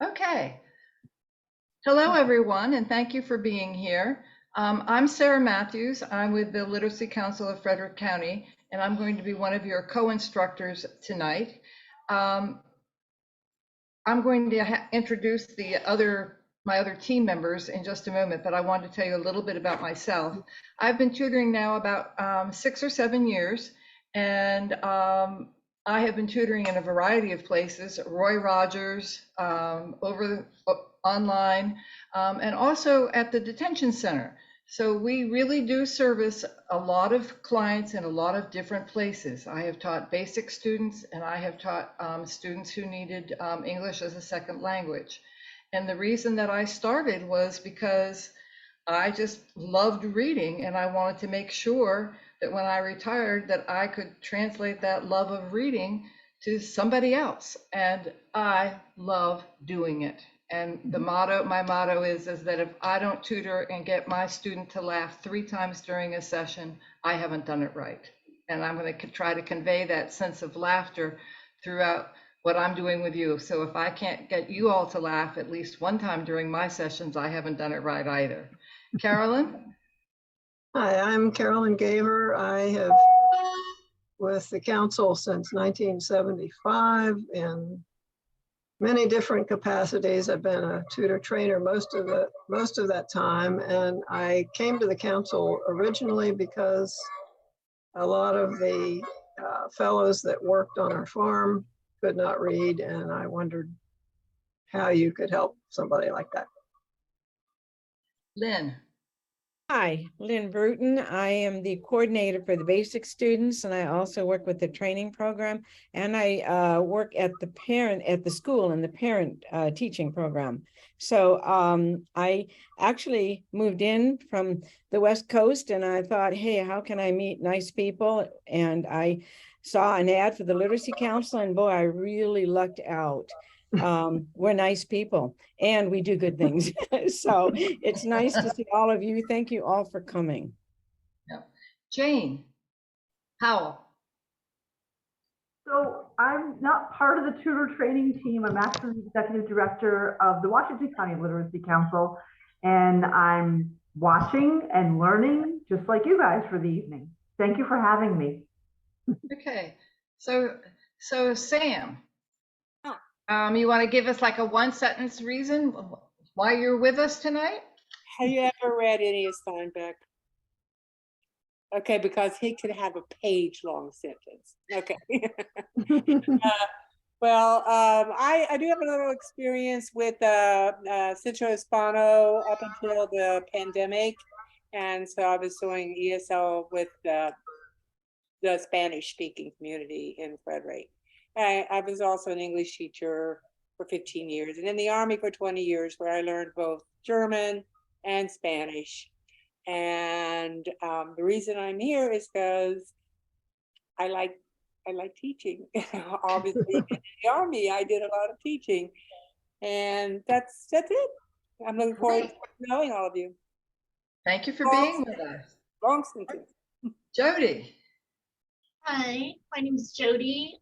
Okay. Hello, everyone, and thank you for being here. I'm Sarah Matthews. I'm with the Literacy Council of Frederick County, and I'm going to be one of your co-instructors tonight. I'm going to introduce my other team members in just a moment, but I wanted to tell you a little bit about myself. I've been tutoring now about 6 or 7 years, and I have been tutoring in a variety of places, Roy Rogers, online, and also at the detention center. So we really do service a lot of clients in a lot of different places. I have taught basic students, and I have taught students who needed English as a second language. And the reason that I started was because I just loved reading, and I wanted to make sure that when I retired that I could translate that love of reading to somebody else. And I love doing it. And my motto is that if I don't tutor and get my student to laugh 3 times during a session, I haven't done it right. And I'm going to try to convey that sense of laughter throughout what I'm doing with you. So if I can't get you all to laugh at least 1 time during my sessions, I haven't done it right either. Carolyn? Hi, I'm Carolyn Gaver. I have with the council since 1975 in many different capacities. I've been a tutor trainer most of that time, and I came to the council originally because a lot of the fellows that worked on our farm could not read, and I wondered how you could help somebody like that. Lynn? Hi, Lynn Bruton. I am the coordinator for the basic students, and I also work with the training program, and I work at the school in the parent teaching program. So I actually moved in from the West Coast, and I thought, hey, how can I meet nice people? And I saw an ad for the Literacy Council, and boy, I really lucked out. We're nice people and we do good things. So it's nice to see all of you. Thank you all for coming. Yeah. Jane Howell. So I'm not part of the tutor training team. I'm actually the executive director of the Washington County Literacy Council, and I'm watching and learning just like you guys for the evening. Thank you for having me. Okay, so Sam, you want to give us like a 1-sentence reason why you're with us tonight? Have you ever read any of Steinbeck? Okay, because he could have a page-long sentence. Okay. Well, I do have a little experience with Centro Hispano up until the pandemic, and so I was doing ESL with the Spanish-speaking community in Frederick. I was also an English teacher for 15 years, and in the Army for 20 years, where I learned both German and Spanish. And the reason I'm here is because I like teaching. Obviously, in the Army, I did a lot of teaching, and that's it. I'm looking forward to knowing all of you. Thank you for being with us. Long sentence. Jody. Hi, my name is Jody.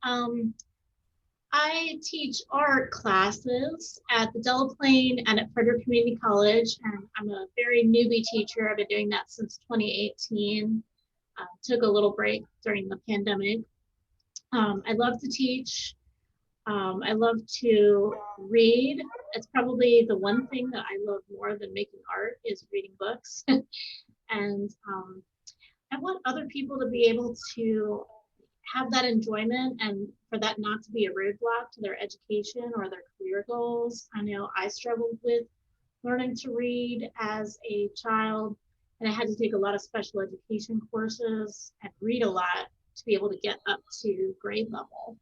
I teach art classes at the Delaplane and at Frederick Community College, and I'm a very newbie teacher. I've been doing that since 2018. Took a little break during the pandemic. I love to teach. I love to read. It's probably the one thing that I love more than making art is reading books. And I want other people to be able to have that enjoyment and for that not to be a roadblock to their education or their career goals. I know I struggled with learning to read as a child, and I had to take a lot of special education courses and read a lot to be able to get up to grade level.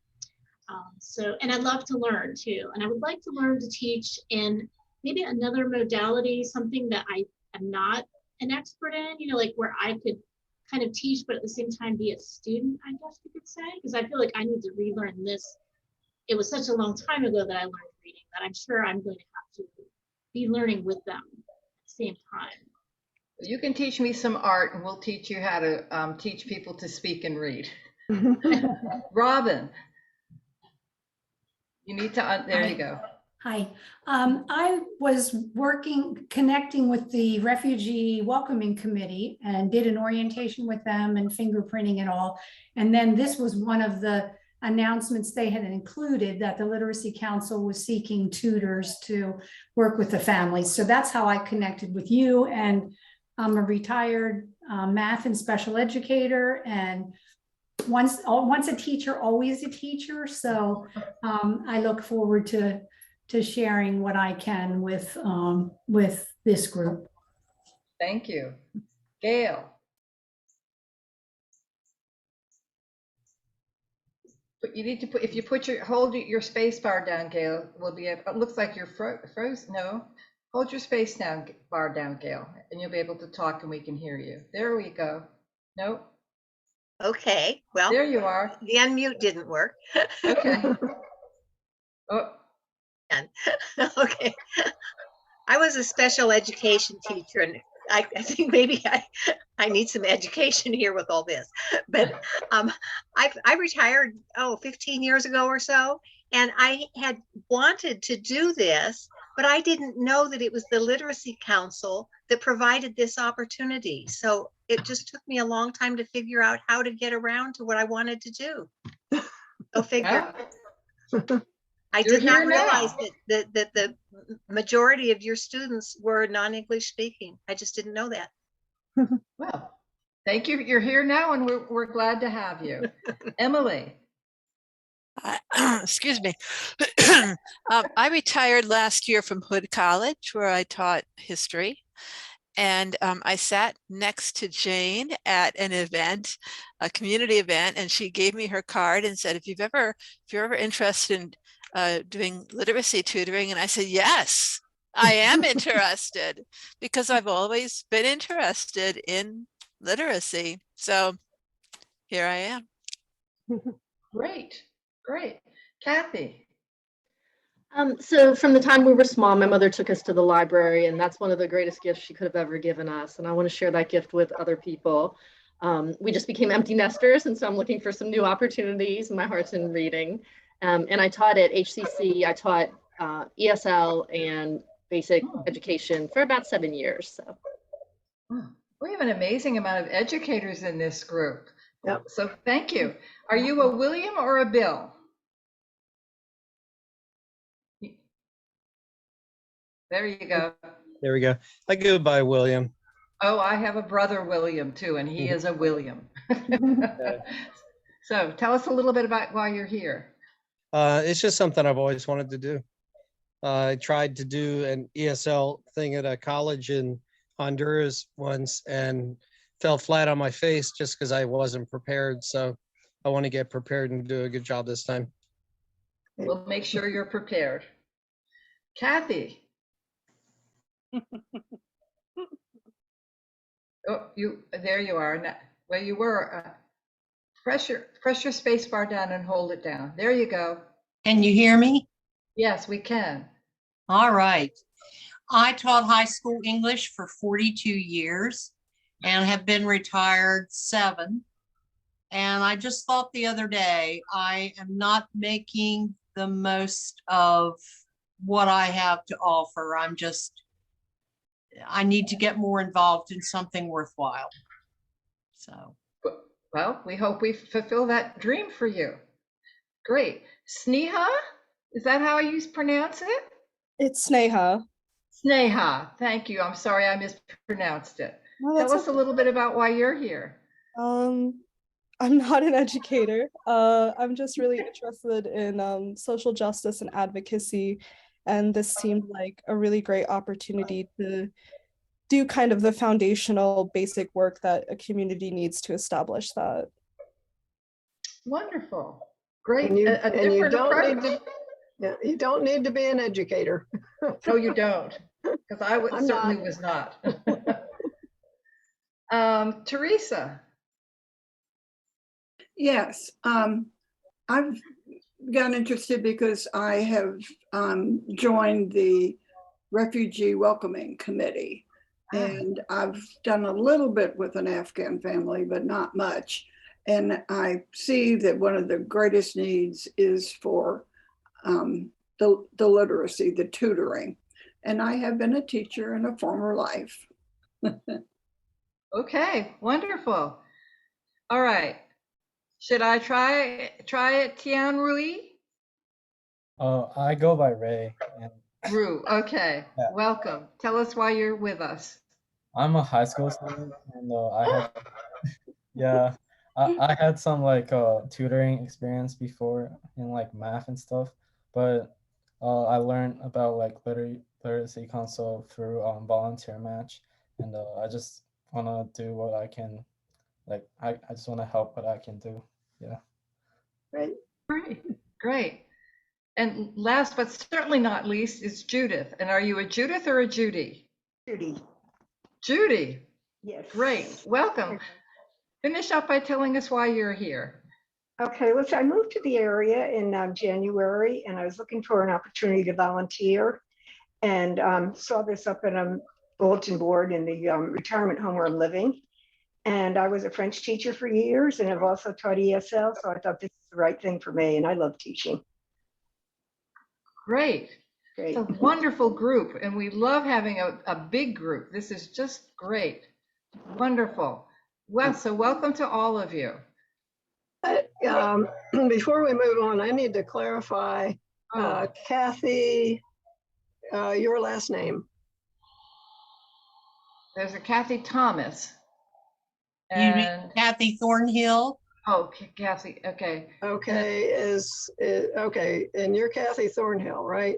And I love to learn too. And I would like to learn to teach in maybe another modality, something that I am not an expert in, you know, like where I could kind of teach, but at the same time be a student, I guess you could say, because I feel like I need to relearn this. It was such a long time ago that I learned reading that I'm sure I'm going to have to be learning with them at the same time. You can teach me some art and we'll teach you how to teach people to speak and read. Robin, you need to, there you go. Hi. I was connecting with the Refugee Welcoming Committee and did an orientation with them and fingerprinting and all. And then this was one of the announcements they had included, that the Literacy Council was seeking tutors to work with the families. So that's how I connected with you. And I'm a retired math and special educator, and once a teacher, always a teacher. So I look forward to sharing what I can with this group. Thank you. Gail. But you need to put, if you put hold your space bar down, Gail, we'll be able, it looks like you're frozen. No, hold your space bar down, Gail, and you'll be able to talk and we can hear you. There we go. Nope. Okay, well, there you are. The unmute didn't work. Okay. Oh. Okay. I was a special education teacher, and I think maybe I need some education here with all this. But I retired 15 years ago or so, and I had wanted to do this, but I didn't know that it was the Literacy Council that provided this opportunity. So it just took me a long time to figure out how to get around to what I wanted to do. Go figure. I did not realize that the majority of your students were non-English speaking. I just didn't know that. Well, thank you. You're here now, and we're glad to have you. Emily. Excuse me. I retired last year from Hood College, where I taught history. And I sat next to Jane at an event, a community event, and she gave me her card and said, if you're ever interested in doing literacy tutoring, and I said, yes, I am interested, because I've always been interested in literacy. So here I am. Great. Kathy. So from the time we were small, my mother took us to the library, and that's one of the greatest gifts she could have ever given us. And I want to share that gift with other people. We just became empty nesters, and so I'm looking for some new opportunities. My heart's in reading. And I taught at HCC. I taught ESL and basic education for about 7 years. So we have an amazing amount of educators in this group. Yep. So thank you. Are you a William or a Bill? There you go. There we go. I go by William. Oh, I have a brother William too, and he is a William. So tell us a little bit about why you're here. It's just something I've always wanted to do. I tried to do an ESL thing at a college in Honduras once and fell flat on my face just because I wasn't prepared. So I want to get prepared and do a good job this time. We'll make sure you're prepared. Kathy. Oh, there you are. Where you were. Press your space bar down and hold it down. There you go. Can you hear me? Yes, we can. All right. I taught high school English for 42 years and have been retired 7. And I just thought the other day, I am not making the most of what I have to offer. I need to get more involved in something worthwhile. So. Well, we hope we fulfill that dream for you. Great. Sneha, is that how you pronounce it? It's Sneha. Sneha, thank you. I'm sorry I mispronounced it. No, Tell us a little bit about why you're here. I'm not an educator. I'm just really interested in social justice and advocacy. And this seemed like a really great opportunity to do kind of the foundational basic work that a community needs to establish that. Wonderful. Great. And you You don't need to be an educator. No, you don't, because I certainly was not. Teresa. Yes, I've gotten interested because I have joined the Refugee Welcoming Committee. And I've done a little bit with an Afghan family, but not much. And I see that one of the greatest needs is for the literacy, the tutoring. And I have been a teacher in a former life. Okay, wonderful. All right. Should I try it, Tian Rui? I go by Ray, and Rue, okay. Yeah. Welcome. Tell us why you're with us. I'm a high school student, and yeah, I had some like tutoring experience before in like math and stuff, but I learned about like literacy consult through volunteer match, and I just wanna do what I can, like I just wanna help what I can do. Yeah. Great. Great. And last but certainly not least is Judith. And are you a Judith or a Judy? Judy. Judy. Yes. Great. Welcome. Finish up by telling us why you're here. Okay, well, so I moved to the area in January, and I was looking for an opportunity to volunteer, and saw this up in a bulletin board in the retirement home where I'm living. And I was a French teacher for years, and I've also taught ESL, so I thought this is the right thing for me, and I love teaching. Great. Great. It's a wonderful group, and we love having a big group. This is just great. Wonderful. Well, so welcome to all of you. Before we move on, I need to clarify, Kathy, your last name. There's a Kathy Thomas. You mean Kathy Thornhill? Oh, Kathy, okay. Okay, okay, and you're Kathy Thornhill, right?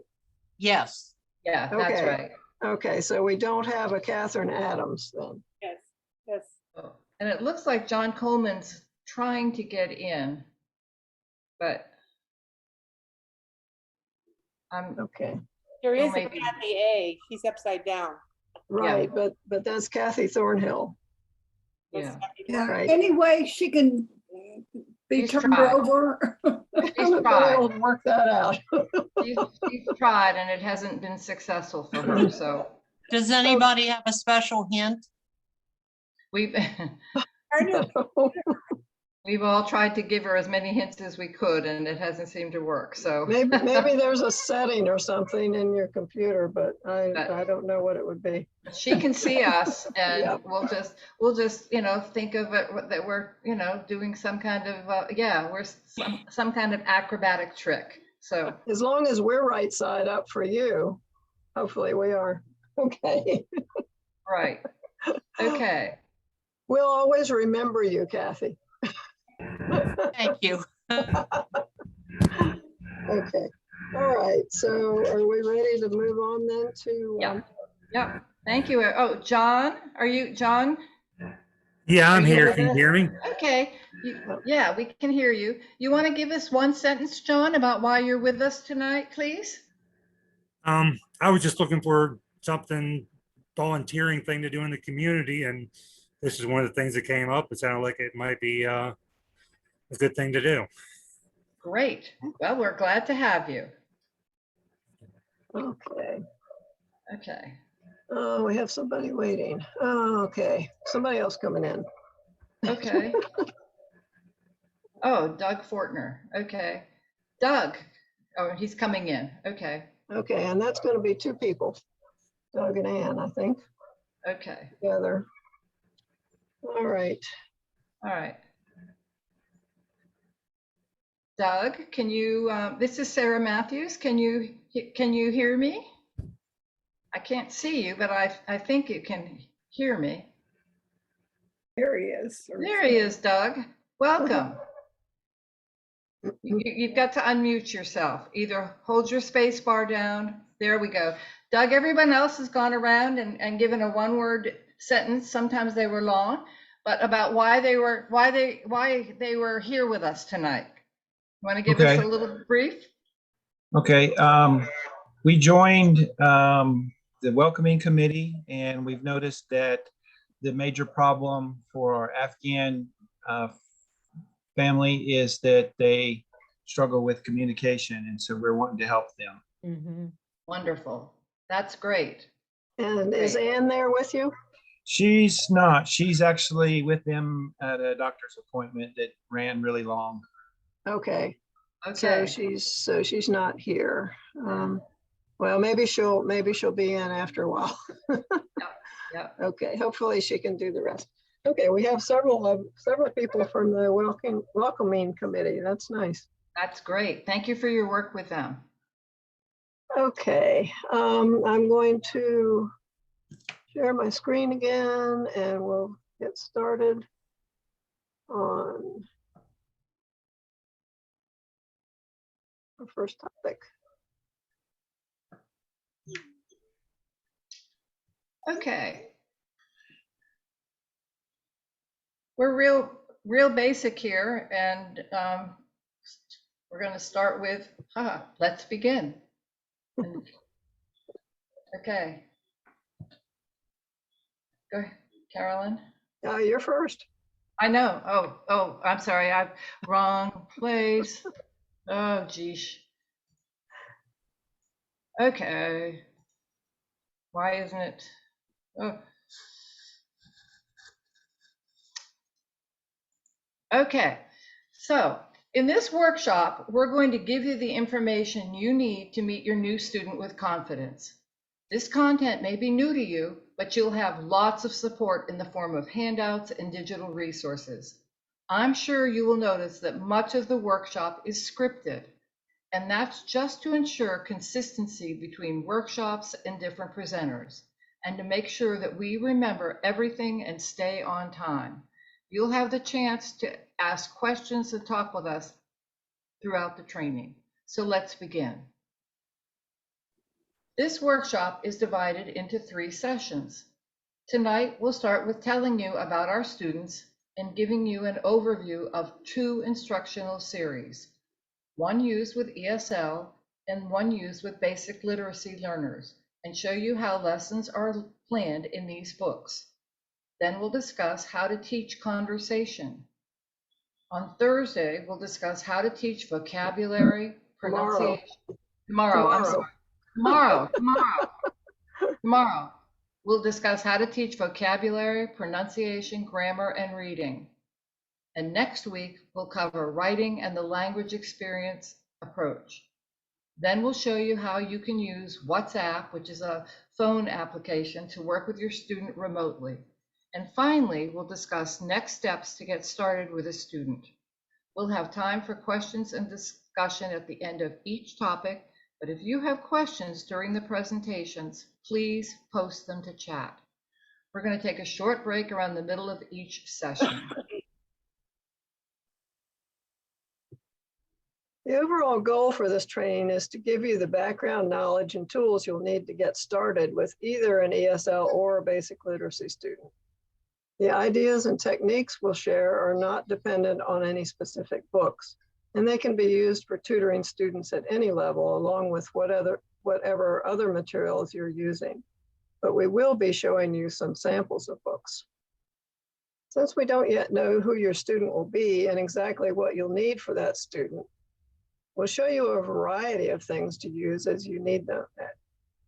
Yes. Yeah, that's right. Okay, so we don't have a Catherine Adams then. Yes, yes. Oh, and it looks like John Coleman's trying to get in, but I'm okay. There is a maybe. Kathy A. She's upside down. Right, Yeah. but that's Kathy Thornhill. Yeah. Yeah. Right. Anyway, she can be She's turned tried. over. She's I'm tried. able to work that out. She's tried, and it hasn't been successful for her. So Does anybody have a special hint? we've all tried to give her as many hints as we could, and it hasn't seemed to work. So maybe there's a setting or something in your computer, but I don't know what it would be. she can see us, and Yep. we'll just think of it that we're doing some kind of we're some kind of acrobatic trick. So As long as we're right side up for you, hopefully we are. Okay. right. Okay. We'll always remember you, Kathy. Thank you. Okay. All right. So are we ready to move on then to? Yeah. Thank you. Oh, John, are you John? Yeah, I'm here. with Can you us? hear me? Okay. Yeah, we can hear you. You want to give us one sentence, John, about why you're with us tonight, please? I was just looking for something volunteering thing to do in the community, and this is one of the things that came up. It sounded like it might be a good thing to do. Great. Well, we're glad to have you. Okay. Okay. Oh, we have somebody waiting. Oh, okay. Somebody else coming in. Okay. Oh, Doug Fortner. Okay. Doug. Oh, he's coming in. Okay. Okay, and that's going to be two people, Doug and Ann, I think. Okay. Together. All right. All right. Doug, can you, this is Sarah Matthews. Can you hear me? I can't see you, but I think you can hear me. There he is. There he is, Doug. Welcome. You've got to unmute yourself. Either hold your space bar down. There we go. Doug, everyone else has gone around and given a one-word sentence. Sometimes they were long, but about why they were here with us tonight. Want to give us a little brief? Okay. We joined the welcoming committee, and we've noticed that the major problem for our Afghan family is that they struggle with communication, and so we're wanting to help them. Mm-hmm. Wonderful. That's great. And is Ann there with you? She's not. She's actually with them at a doctor's appointment that ran really long. Okay. Okay. So she's not here. Well, maybe she'll be in after a while. Yep. Okay, hopefully she can do the rest. Okay, we have several people from the welcoming committee. That's nice. That's great. Thank you for your work with them. Okay, I'm going to share my screen again and we'll get started on our first topic. Okay. We're real basic here, and we're going to start with, let's begin. Okay. Go ahead, Carolyn. You're first. I know. Oh, I'm sorry. I'm wrong place. Oh, geez. Okay. Why isn't it? Oh. Okay. So in this workshop, we're going to give you the information you need to meet your new student with confidence. This content may be new to you, but you'll have lots of support in the form of handouts and digital resources. I'm sure you will notice that much of the workshop is scripted, and that's just to ensure consistency between workshops and different presenters, and to make sure that we remember everything and stay on time. You'll have the chance to ask questions and talk with us throughout the training. So let's begin. This workshop is divided into 3 sessions. Tonight, we'll start with telling you about our students and giving you an overview of 2 instructional series, one used with ESL and one used with basic literacy learners, and show you how lessons are planned in these books. Then we'll discuss how to teach conversation. On Thursday, we'll discuss how to teach vocabulary, pronunciation. Tomorrow. We'll discuss how to teach vocabulary, pronunciation, grammar, and reading. And next week, we'll cover writing and the language experience approach. Then we'll show you how you can use WhatsApp, which is a phone application, to work with your student remotely. And finally, we'll discuss next steps to get started with a student. We'll have time for questions and discussion at the end of each topic, but if you have questions during the presentations, please post them to chat. We're going to take a short break around the middle of each session. The overall goal for this training is to give you the background knowledge and tools you'll need to get started with either an ESL or a basic literacy student. The ideas and techniques we'll share are not dependent on any specific books, and they can be used for tutoring students at any level, along with whatever other materials you're using. But we will be showing you some samples of books. Since we don't yet know who your student will be and exactly what you'll need for that student, we'll show you a variety of things to use as you need them,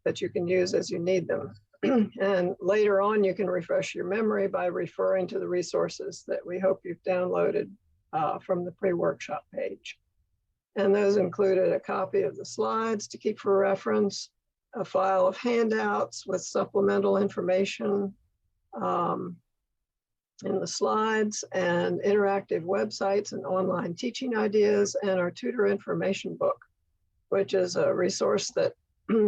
that you can use as you need them. And later on, you can refresh your memory by referring to the resources that we hope you've downloaded from the pre-workshop page. And those included a copy of the slides to keep for reference, a file of handouts with supplemental information in the slides, and interactive websites and online teaching ideas, and our tutor information book, which is a resource that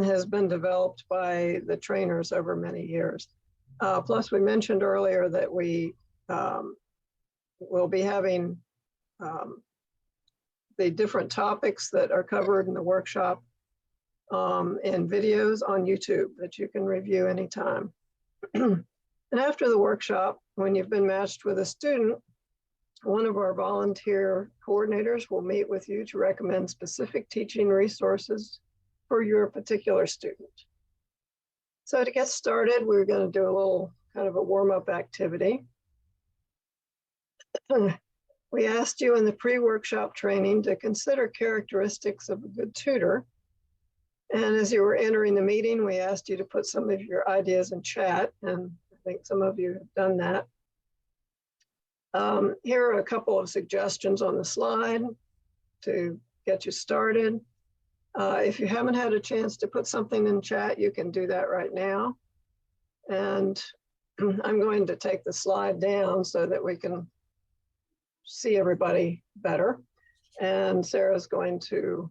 has been developed by the trainers over many years. Plus, we mentioned earlier that we will be having the different topics that are covered in the workshop in videos on YouTube that you can review anytime. And after the workshop, when you've been matched with a student, one of our volunteer coordinators will meet with you to recommend specific teaching resources for your particular student. So to get started, we're going to do a little kind of a warm-up activity. We asked you in the pre-workshop training to consider characteristics of a good tutor. And as you were entering the meeting, we asked you to put some of your ideas in chat, and I think some of you have done that. Here are a couple of suggestions on the slide to get you started. If you haven't had a chance to put something in chat, you can do that right now. And I'm going to take the slide down so that we can see everybody better. And Sarah's going to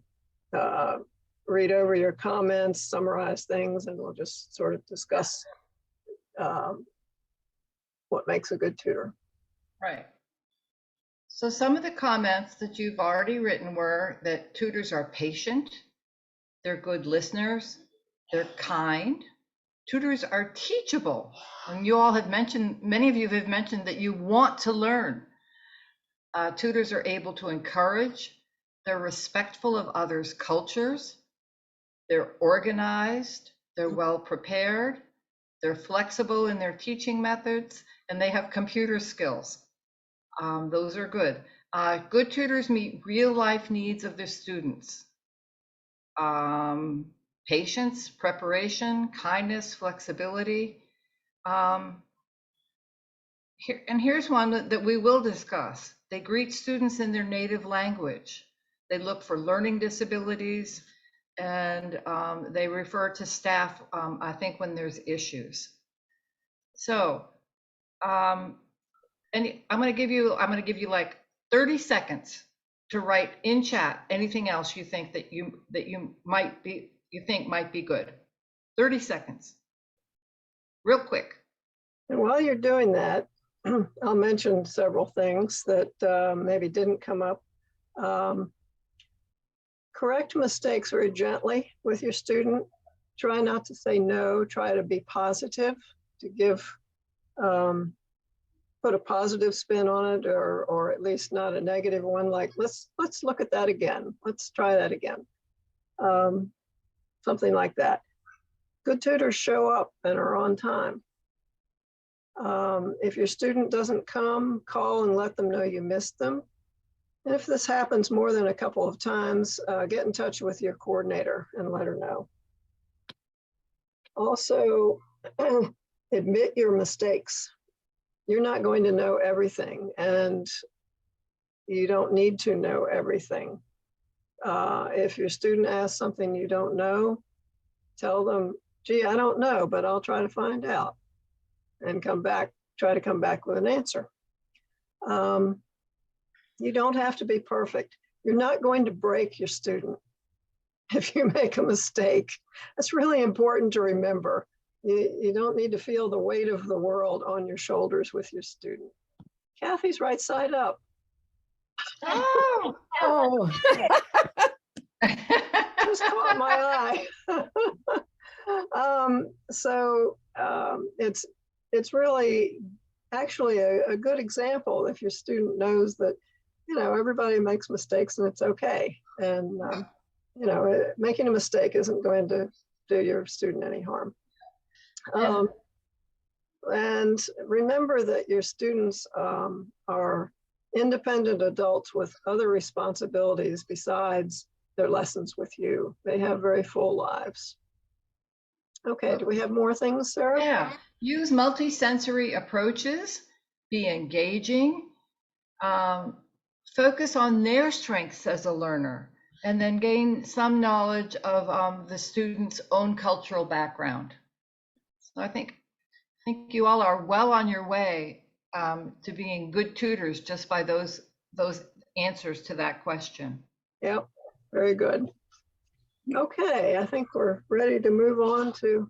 read over your comments, summarize things, and we'll just sort of discuss what makes a good tutor. Right. So some of the comments that you've already written were that tutors are patient, they're good listeners, they're kind. Tutors are teachable. And you all have mentioned, many of you have mentioned that you want to learn. Tutors are able to encourage, they're respectful of others' cultures, they're organized, they're well prepared, they're flexible in their teaching methods, and they have computer skills. Those are good. Good tutors meet real life needs of their students. Patience, preparation, kindness, flexibility. Here's one that we will discuss. They greet students in their native language. They look for learning disabilities, and they refer to staff, I think, when there's issues. So, and I'm going to give you like 30 seconds to write in chat anything else you think that you think might be good. 30 seconds, real quick. And while you're doing that, I'll mention several things that maybe didn't come up. Correct mistakes very gently with your student. Try not to say no, try to be positive, to give, put a positive spin on it, or at least not a negative one, like, let's look at that again. Let's try that again. Something like that. Good tutors show up and are on time. If your student doesn't come, call and let them know you missed them. And if this happens more than a couple of times, get in touch with your coordinator and let her know. Also, admit your mistakes. You're not going to know everything, and you don't need to know everything. If your student asks something you don't know, tell them, gee, I don't know, but I'll try to find out, and try to come back with an answer. You don't have to be perfect. You're not going to break your student if you make a mistake. That's really important to remember. You don't need to feel the weight of the world on your shoulders with your student. Kathy's right side up. Oh, just caught my eye. It's really actually a good example if your student knows that, you know, everybody makes mistakes and it's okay. And, you know, making a mistake isn't going to do your student any harm. And remember that your students are independent adults with other responsibilities besides their lessons with you. They have very full lives. Okay, do we have more things, Sarah? Yeah, use multisensory approaches, be engaging, focus on their strengths as a learner, and then gain some knowledge of the student's own cultural background. So I think you all are well on your way to being good tutors just by those answers to that question. Yep, very good. Okay, I think we're ready to move on to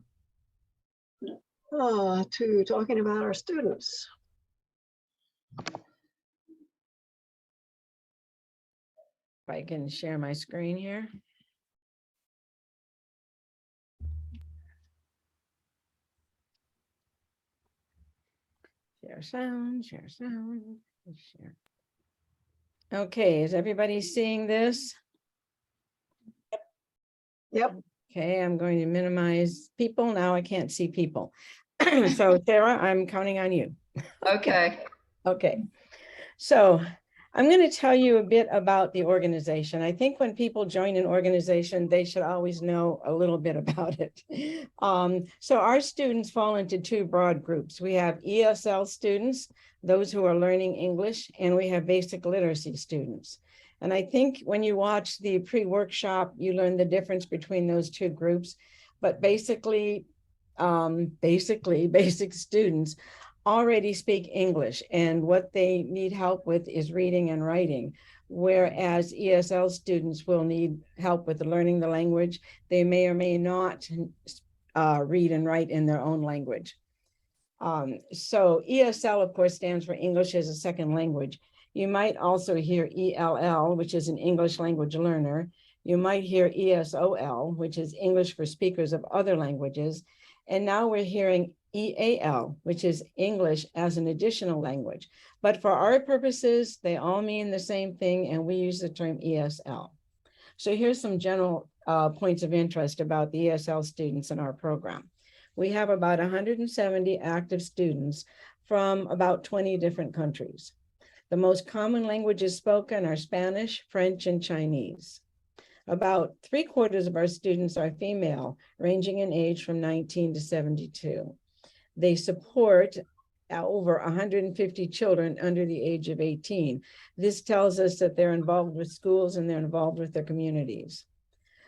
talking about our students. If I can share my screen here. Share sound, share. Okay, is everybody seeing this? Yep. Okay, I'm going to minimize people. Now I can't see people. So Sarah, I'm counting on you. Okay. Okay. So I'm going to tell you a bit about the organization. I think when people join an organization, they should always know a little bit about it. So our students fall into two broad groups. We have ESL students, those who are learning English, and we have basic literacy students. And I think when you watch the pre-workshop, you learn the difference between those two groups. But basically, basic students already speak English, and what they need help with is reading and writing, whereas ESL students will need help with learning the language. They may or may not read and write in their own language. So ESL, of course, stands for English as a Second Language. You might also hear ELL, which is an English language learner. You might hear ESOL, which is English for speakers of other languages. And now we're hearing EAL, which is English as an additional language. But for our purposes, they all mean the same thing, and we use the term ESL. So here's some general points of interest about the ESL students in our program. We have about 170 active students from about 20 different countries. The most common languages spoken are Spanish, French, and Chinese. About 3/4 of our students are female, ranging in age from 19 to 72. They support over 150 children under the age of 18. This tells us that they're involved with schools and they're involved with their communities.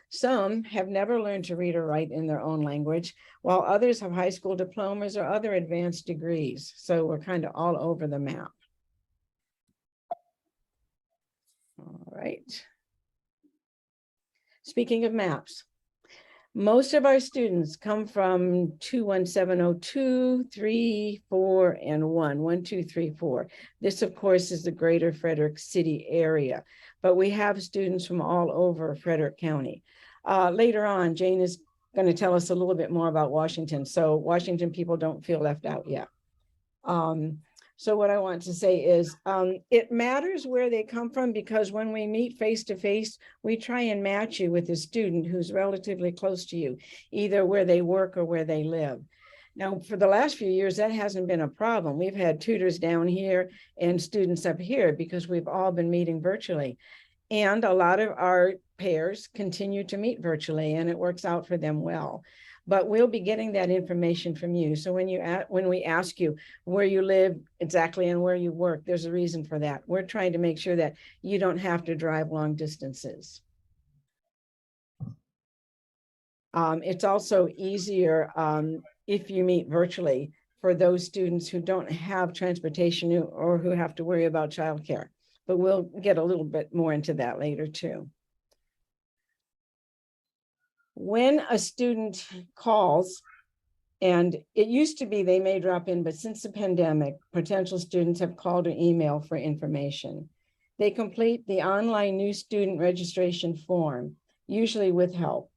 Some have never learned to read or write in their own language, while others have high school diplomas or other advanced degrees. So we're kind of all over the map. All right. Speaking of maps, most of our students come from 21702, 3, 4, and 1, 2, 3, 4. This, of course, is the greater Frederick City area, but we have students from all over Frederick County. Later on, Jane is going to tell us a little bit more about Washington, so Washington people don't feel left out yet. So what I want to say is it matters where they come from, because when we meet face to face, we try and match you with a student who's relatively close to you, either where they work or where they live. Now, for the last few years, that hasn't been a problem. We've had tutors down here and students up here because we've all been meeting virtually. And a lot of our pairs continue to meet virtually, and it works out for them well. But we'll be getting that information from you. So when we ask you where you live exactly and where you work, there's a reason for that. We're trying to make sure that you don't have to drive long distances. It's also easier if you meet virtually for those students who don't have transportation or who have to worry about childcare. But we'll get a little bit more into that later too. When a student calls, and it used to be they may drop in, but since the pandemic, potential students have called or emailed for information. They complete the online new student registration form, usually with help.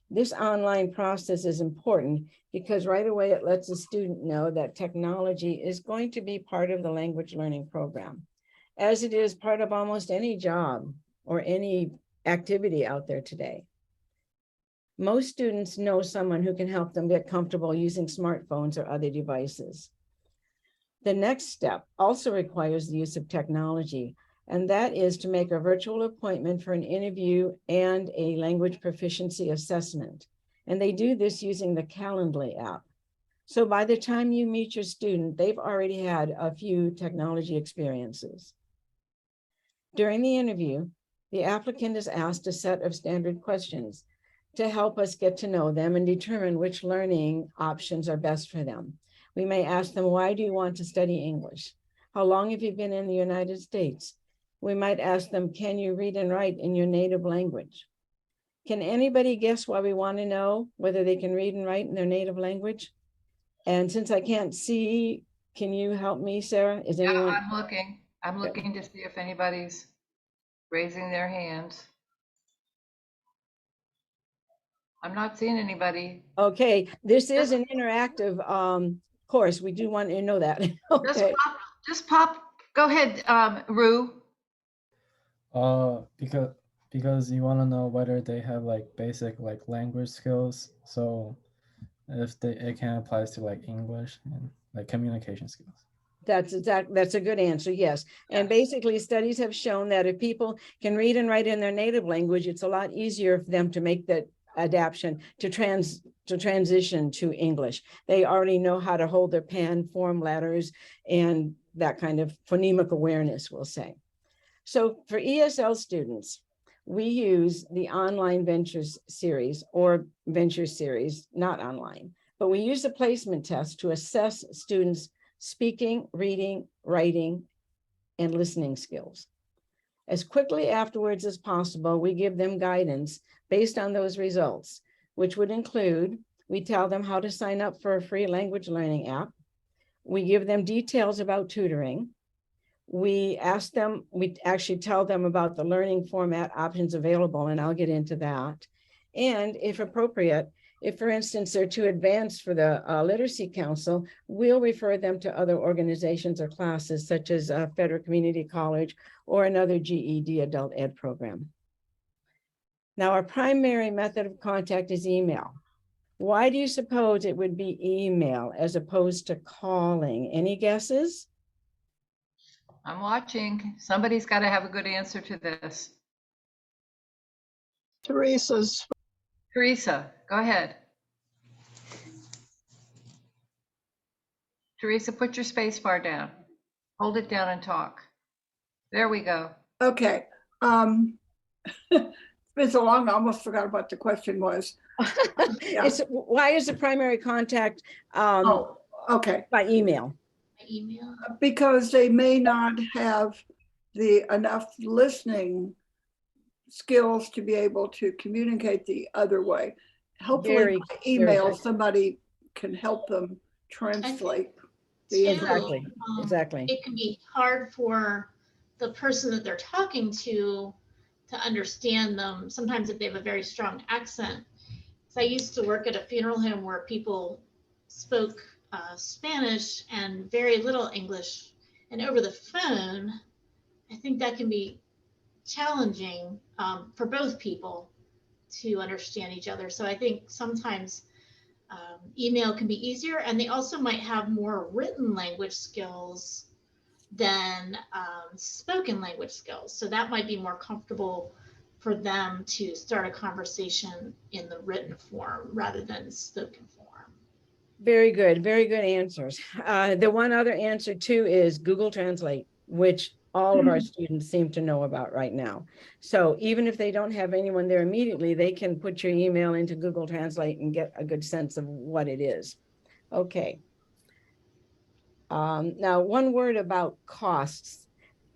This online process is important because right away it lets the student know that technology is going to be part of the language learning program, as it is part of almost any job or any activity out there today. Most students know someone who can help them get comfortable using smartphones or other devices. The next step also requires the use of technology, and that is to make a virtual appointment for an interview and a language proficiency assessment. And they do this using the Calendly app. So by the time you meet your student, they've already had a few technology experiences. During the interview, the applicant is asked a set of standard questions to help us get to know them and determine which learning options are best for them. We may ask them, why do you want to study English? How long have you been in the United States? We might ask them, can you read and write in your native language? Can anybody guess why we want to know whether they can read and write in their native language? And since I can't see, can you help me, Sarah? Is anyone? I'm looking to see if anybody's raising their hands. I'm not seeing anybody. Okay, this is an interactive course. We do want you to know that. Okay. Just pop. Go ahead, Rue. Because you want to know whether they have like basic like language skills. So if it can apply to like English and like communication skills. That's a good answer, yes. And basically studies have shown that if people can read and write in their native language, it's a lot easier for them to make that adaptation to transition to English. They already know how to hold their pen, form letters, and that kind of phonemic awareness, we'll say. So for ESL students, we use the online ventures series or venture series, not online, but we use the placement test to assess students' speaking, reading, writing, and listening skills. As quickly afterwards as possible, we give them guidance based on those results, which would include, we tell them how to sign up for a free language learning app. We give them details about tutoring. We actually tell them about the learning format options available, and I'll get into that. And if appropriate, if, for instance, they're too advanced for the Literacy Council, we'll refer them to other organizations or classes such as Federal Community College or another GED adult ed program. Now, our primary method of contact is email. Why do you suppose it would be email as opposed to calling? Any guesses? I'm watching. Somebody's got to have a good answer to this. Teresa, go ahead. Teresa, put your space bar down. Hold it down and talk. There we go. Okay. It's been so long, I almost forgot what the question was. Yeah. Why is the primary contact okay. by email? Because they may not have enough listening skills to be able to communicate the other way. Hopefully by email, somebody can help them translate the Exactly. It can be hard for the person that they're talking to understand them. Sometimes if they have a very strong accent. So I used to work at a funeral home where people spoke Spanish and very little English. And over the phone, I think that can be challenging for both people to understand each other. So I think sometimes email can be easier, and they also might have more written language skills than spoken language skills. So that might be more comfortable for them to start a conversation in the written form rather than spoken form. Very good answers. The one other answer too is Google Translate, which all of our students seem to know about right now. So even if they don't have anyone there immediately, they can put your email into Google Translate and get a good sense of what it is. Okay. Now, one word about costs.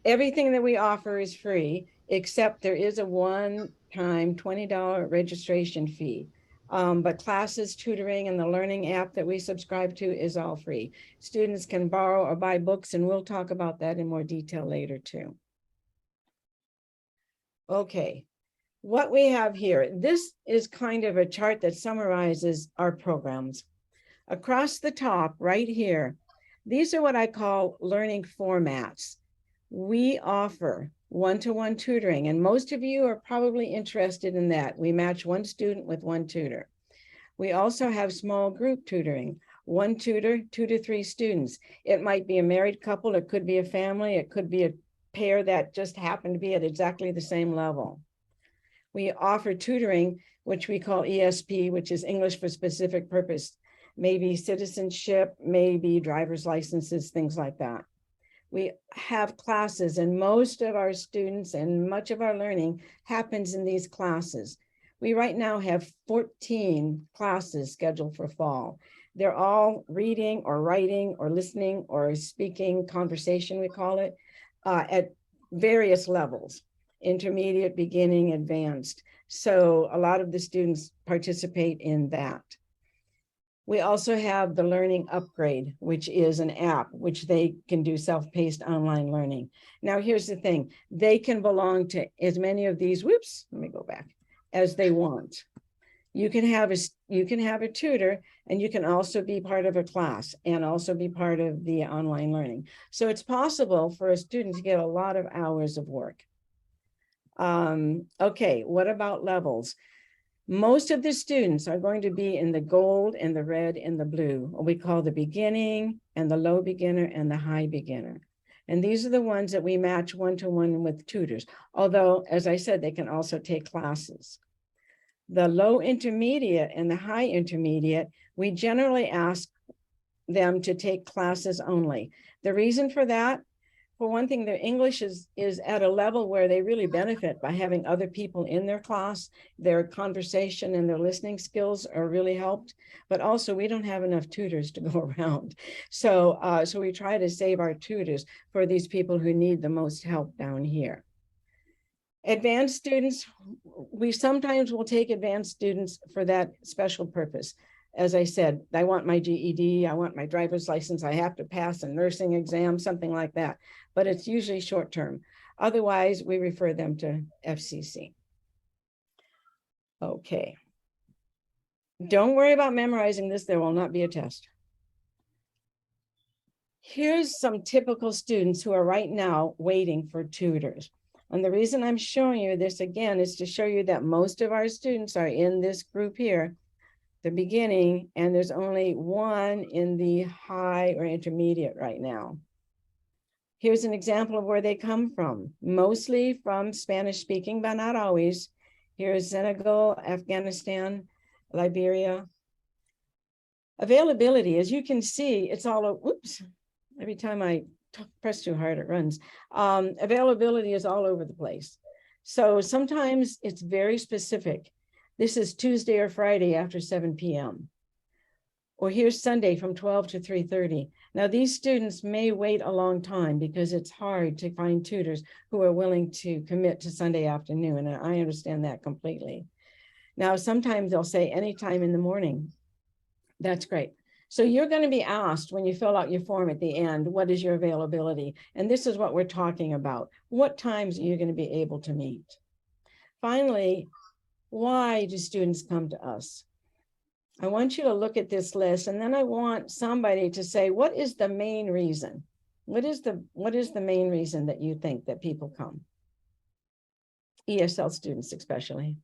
Everything that we offer is free, except there is a one-time $20 registration fee. But classes, tutoring, and the learning app that we subscribe to is all free. Students can borrow or buy books, and we'll talk about that in more detail later too. Okay, what we have here, this is kind of a chart that summarizes our programs. Across the top, right here, these are what I call learning formats. We offer one-to-one tutoring, and most of you are probably interested in that. We match one student with one tutor. We also have small group tutoring, one tutor, 2 to 3 students. It might be a married couple, it could be a family, it could be a pair that just happen to be at exactly the same level. We offer tutoring, which we call ESP, which is English for Specific Purpose, maybe citizenship, maybe driver's licenses, things like that. We have classes, and most of our students and much of our learning happens in these classes. We right now have 14 classes scheduled for fall. They're all reading or writing or listening or speaking, conversation we call it, at various levels, intermediate, beginning, advanced. So a lot of the students participate in that. We also have the Learning Upgrade, which is an app which they can do self-paced online learning. Now, here's the thing. They can belong to as many of these, whoops, let me go back, as they want. You can have a tutor, and you can also be part of a class and also be part of the online learning. So it's possible for a student to get a lot of hours of work. Okay, what about levels? Most of the students are going to be in the gold and the red and the blue, what we call the beginning and the low beginner and the high beginner. And these are the ones that we match one-to-one with tutors. Although, as I said, they can also take classes. The low intermediate and the high intermediate, we generally ask them to take classes only. The reason for that, for one thing, their English is at a level where they really benefit by having other people in their class. Their conversation and their listening skills are really helped, but also we don't have enough tutors to go around. So, so we try to save our tutors for these people who need the most help down here. Advanced students, we sometimes will take advanced students for that special purpose. As I said, I want my GED, I want my driver's license, I have to pass a nursing exam, something like that. But it's usually short term. Otherwise, we refer them to FCC. Okay. Don't worry about memorizing this. There will not be a test. Here's some typical students who are right now waiting for tutors. And the reason I'm showing you this again is to show you that most of our students are in this group here, the beginning, and there's only one in the high or intermediate right now. Here's an example of where they come from, mostly from Spanish speaking, but not always. Here's Senegal, Afghanistan, Liberia. Availability, as you can see, it's all, oops, every time I press too hard, it runs. Availability is all over the place. So sometimes it's very specific. This is Tuesday or Friday after 7 p.m. Or here's Sunday from 12 to 3:30. Now these students may wait a long time because it's hard to find tutors who are willing to commit to Sunday afternoon, and I understand that completely. Now sometimes they'll say anytime in the morning. That's great. So you're going to be asked when you fill out your form at the end, what is your availability? And this is what we're talking about. What times are you going to be able to meet? Finally, why do students come to us? I want you to look at this list, and then I want somebody to say, what is the main reason? What is the main reason that you think that people come? ESL students especially.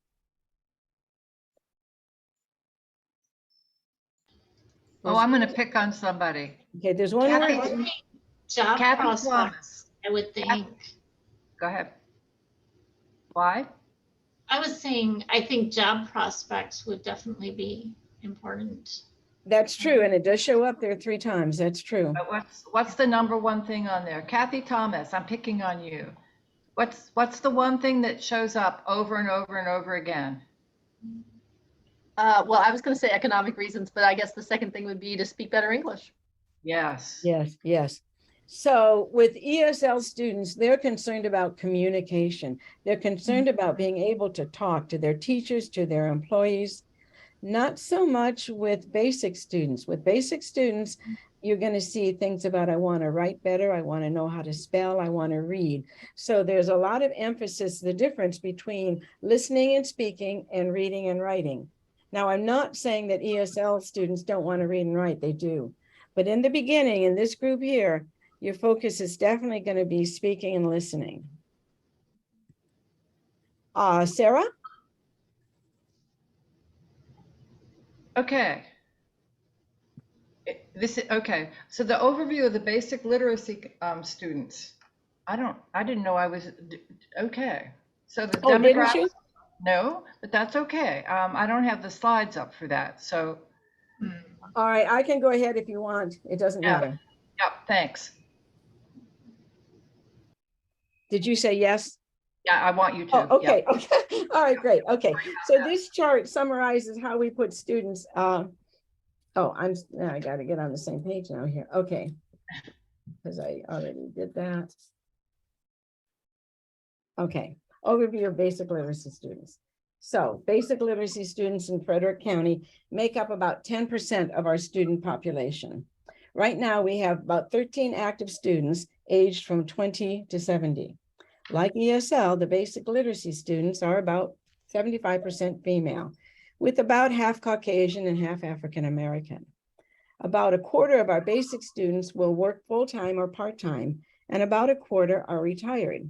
Oh, I'm going to pick on somebody. Okay, there's one Kathy, more. Job Kathy prospects, Thomas. I would think. Go ahead. Why? I was saying, I think job prospects would definitely be important. That's true, and it does show up there 3 times. That's true. But what's the number one thing on there? Kathy Thomas, I'm picking on you. What's the one thing that shows up over and over and over again? Well, I was going to say economic reasons, but I guess the second thing would be to speak better English. Yes. Yes, yes. So with ESL students, they're concerned about communication. They're concerned about being able to talk to their teachers, to their employees. Not so much with basic students. With basic students, you're going to see things about, I want to write better, I want to know how to spell, I want to read. So there's a lot of emphasis, the difference between listening and speaking and reading and writing. Now, I'm not saying that ESL students don't want to read and write, they do. But in the beginning, in this group here, your focus is definitely going to be speaking and listening. Sarah? Okay. Okay. So the overview of the basic literacy students. I didn't know I was okay. So the demographics. Didn't you? No, but that's okay. I don't have the slides up for that. So. All right, I can go ahead if you want. It doesn't matter. Yep. Thanks. Did you say yes? Yeah, I want you to. Oh, okay. Yep. Okay. All right, great. Okay. So this chart summarizes how we put students. I got to get on the same page now here. Okay. Because I already did that. Okay. Overview of basic literacy students. So basic literacy students in Frederick County make up about 10% of our student population. Right now, we have about 13 active students aged from 20 to 70. Like ESL, the basic literacy students are about 75% female, with about half Caucasian and half African American. About a quarter of our basic students will work full-time or part-time, and about a quarter are retired.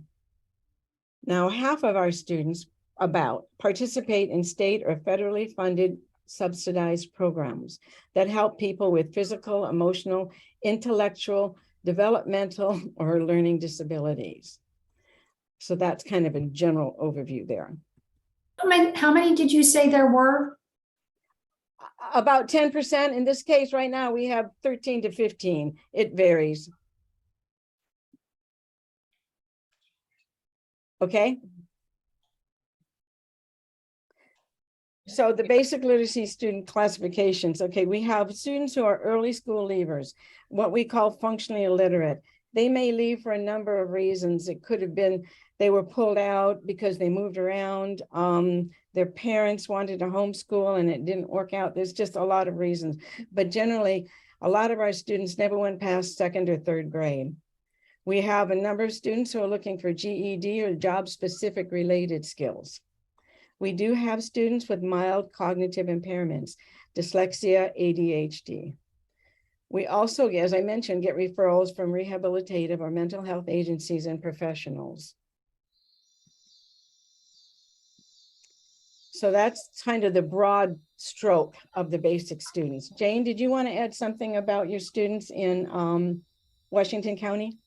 Now, half of our students about participate in state or federally funded subsidized programs that help people with physical, emotional, intellectual, developmental, or learning disabilities. So that's kind of a general overview there. How many did you say there were? About 10%. In this case, right now, we have 13 to 15. It varies. Okay. So the basic literacy student classifications. Okay, we have students who are early school leavers, what we call functionally illiterate. They may leave for a number of reasons. It could have been they were pulled out because they moved around. Their parents wanted to homeschool and it didn't work out. There's just a lot of reasons. But generally, a lot of our students never went past second or third grade. We have a number of students who are looking for GED or job-specific related skills. We do have students with mild cognitive impairments, dyslexia, ADHD. We also, as I mentioned, get referrals from rehabilitative or mental health agencies and professionals. So that's kind of the broad stroke of the basic students. Jane, did you want to add something about your students in Washington County?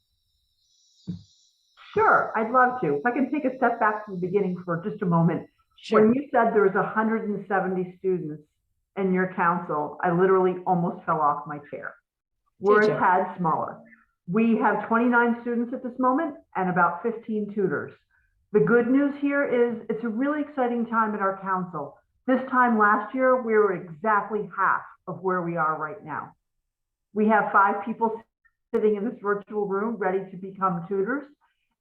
Sure, I'd love to. If I can take a step back to the beginning for just a moment. Sure. When you said there was 170 students in your council, I literally almost fell off my chair. We're a tad smaller. We have 29 students at this moment and about 15 tutors. The good news here is it's a really exciting time at our council. This time last year, we were exactly half of where we are right now. We have 5 people sitting in this virtual room ready to become tutors,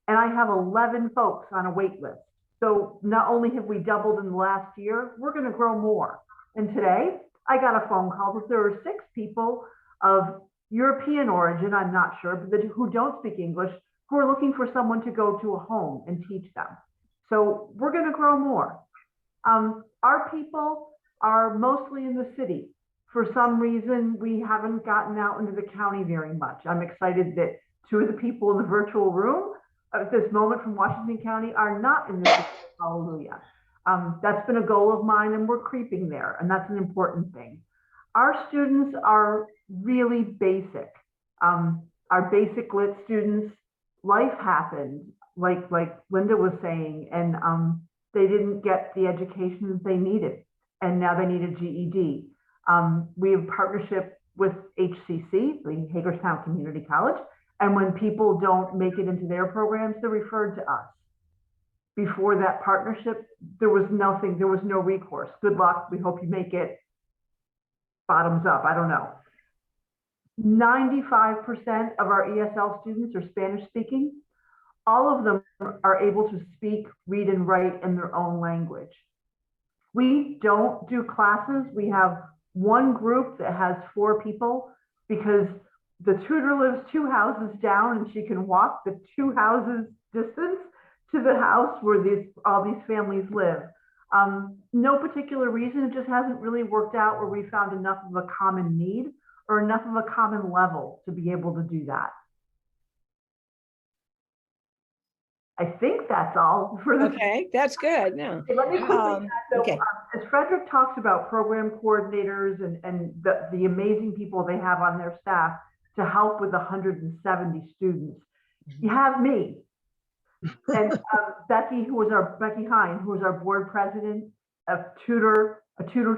and I have 11 folks on a wait list. So not only have we doubled in the last year, we're going to grow more. And today I got a phone call that there are 6 people of European origin, I'm not sure, but who don't speak English, who are looking for someone to go to a home and teach them. So we're going to grow more. Our people are mostly in the city. For some reason, we haven't gotten out into the county very much. I'm excited that 2 of the people in the virtual room at this moment from Washington County are not in the city. Hallelujah. That's been a goal of mine, and we're creeping there, and that's an important thing. Our students are really basic. Our basic lit students, life happened, like Linda was saying, and they didn't get the education that they needed, and now they need a GED. We have partnership with HCC, the Hagerstown Community College, and when people don't make it into their programs, they're referred to us. Before that partnership, there was nothing, there was no recourse. Good luck, we hope you make it. Bottoms up, I don't know. 95% of our ESL students are Spanish speaking. All of them are able to speak, read, and write in their own language. We don't do classes. We have one group that has 4 people because the tutor lives 2 houses down and she can walk the 2 houses distance to the house where all these families live. No particular reason, it just hasn't really worked out where we found enough of a common need or enough of a common level to be able to do that. I think that's all for the. Okay, that's good. No. Let me quickly add, though, okay. As Frederick talks about program coordinators and the amazing people they have on their staff to help with 170 students, you have me. And Becky Hine, who is our board president, a tutor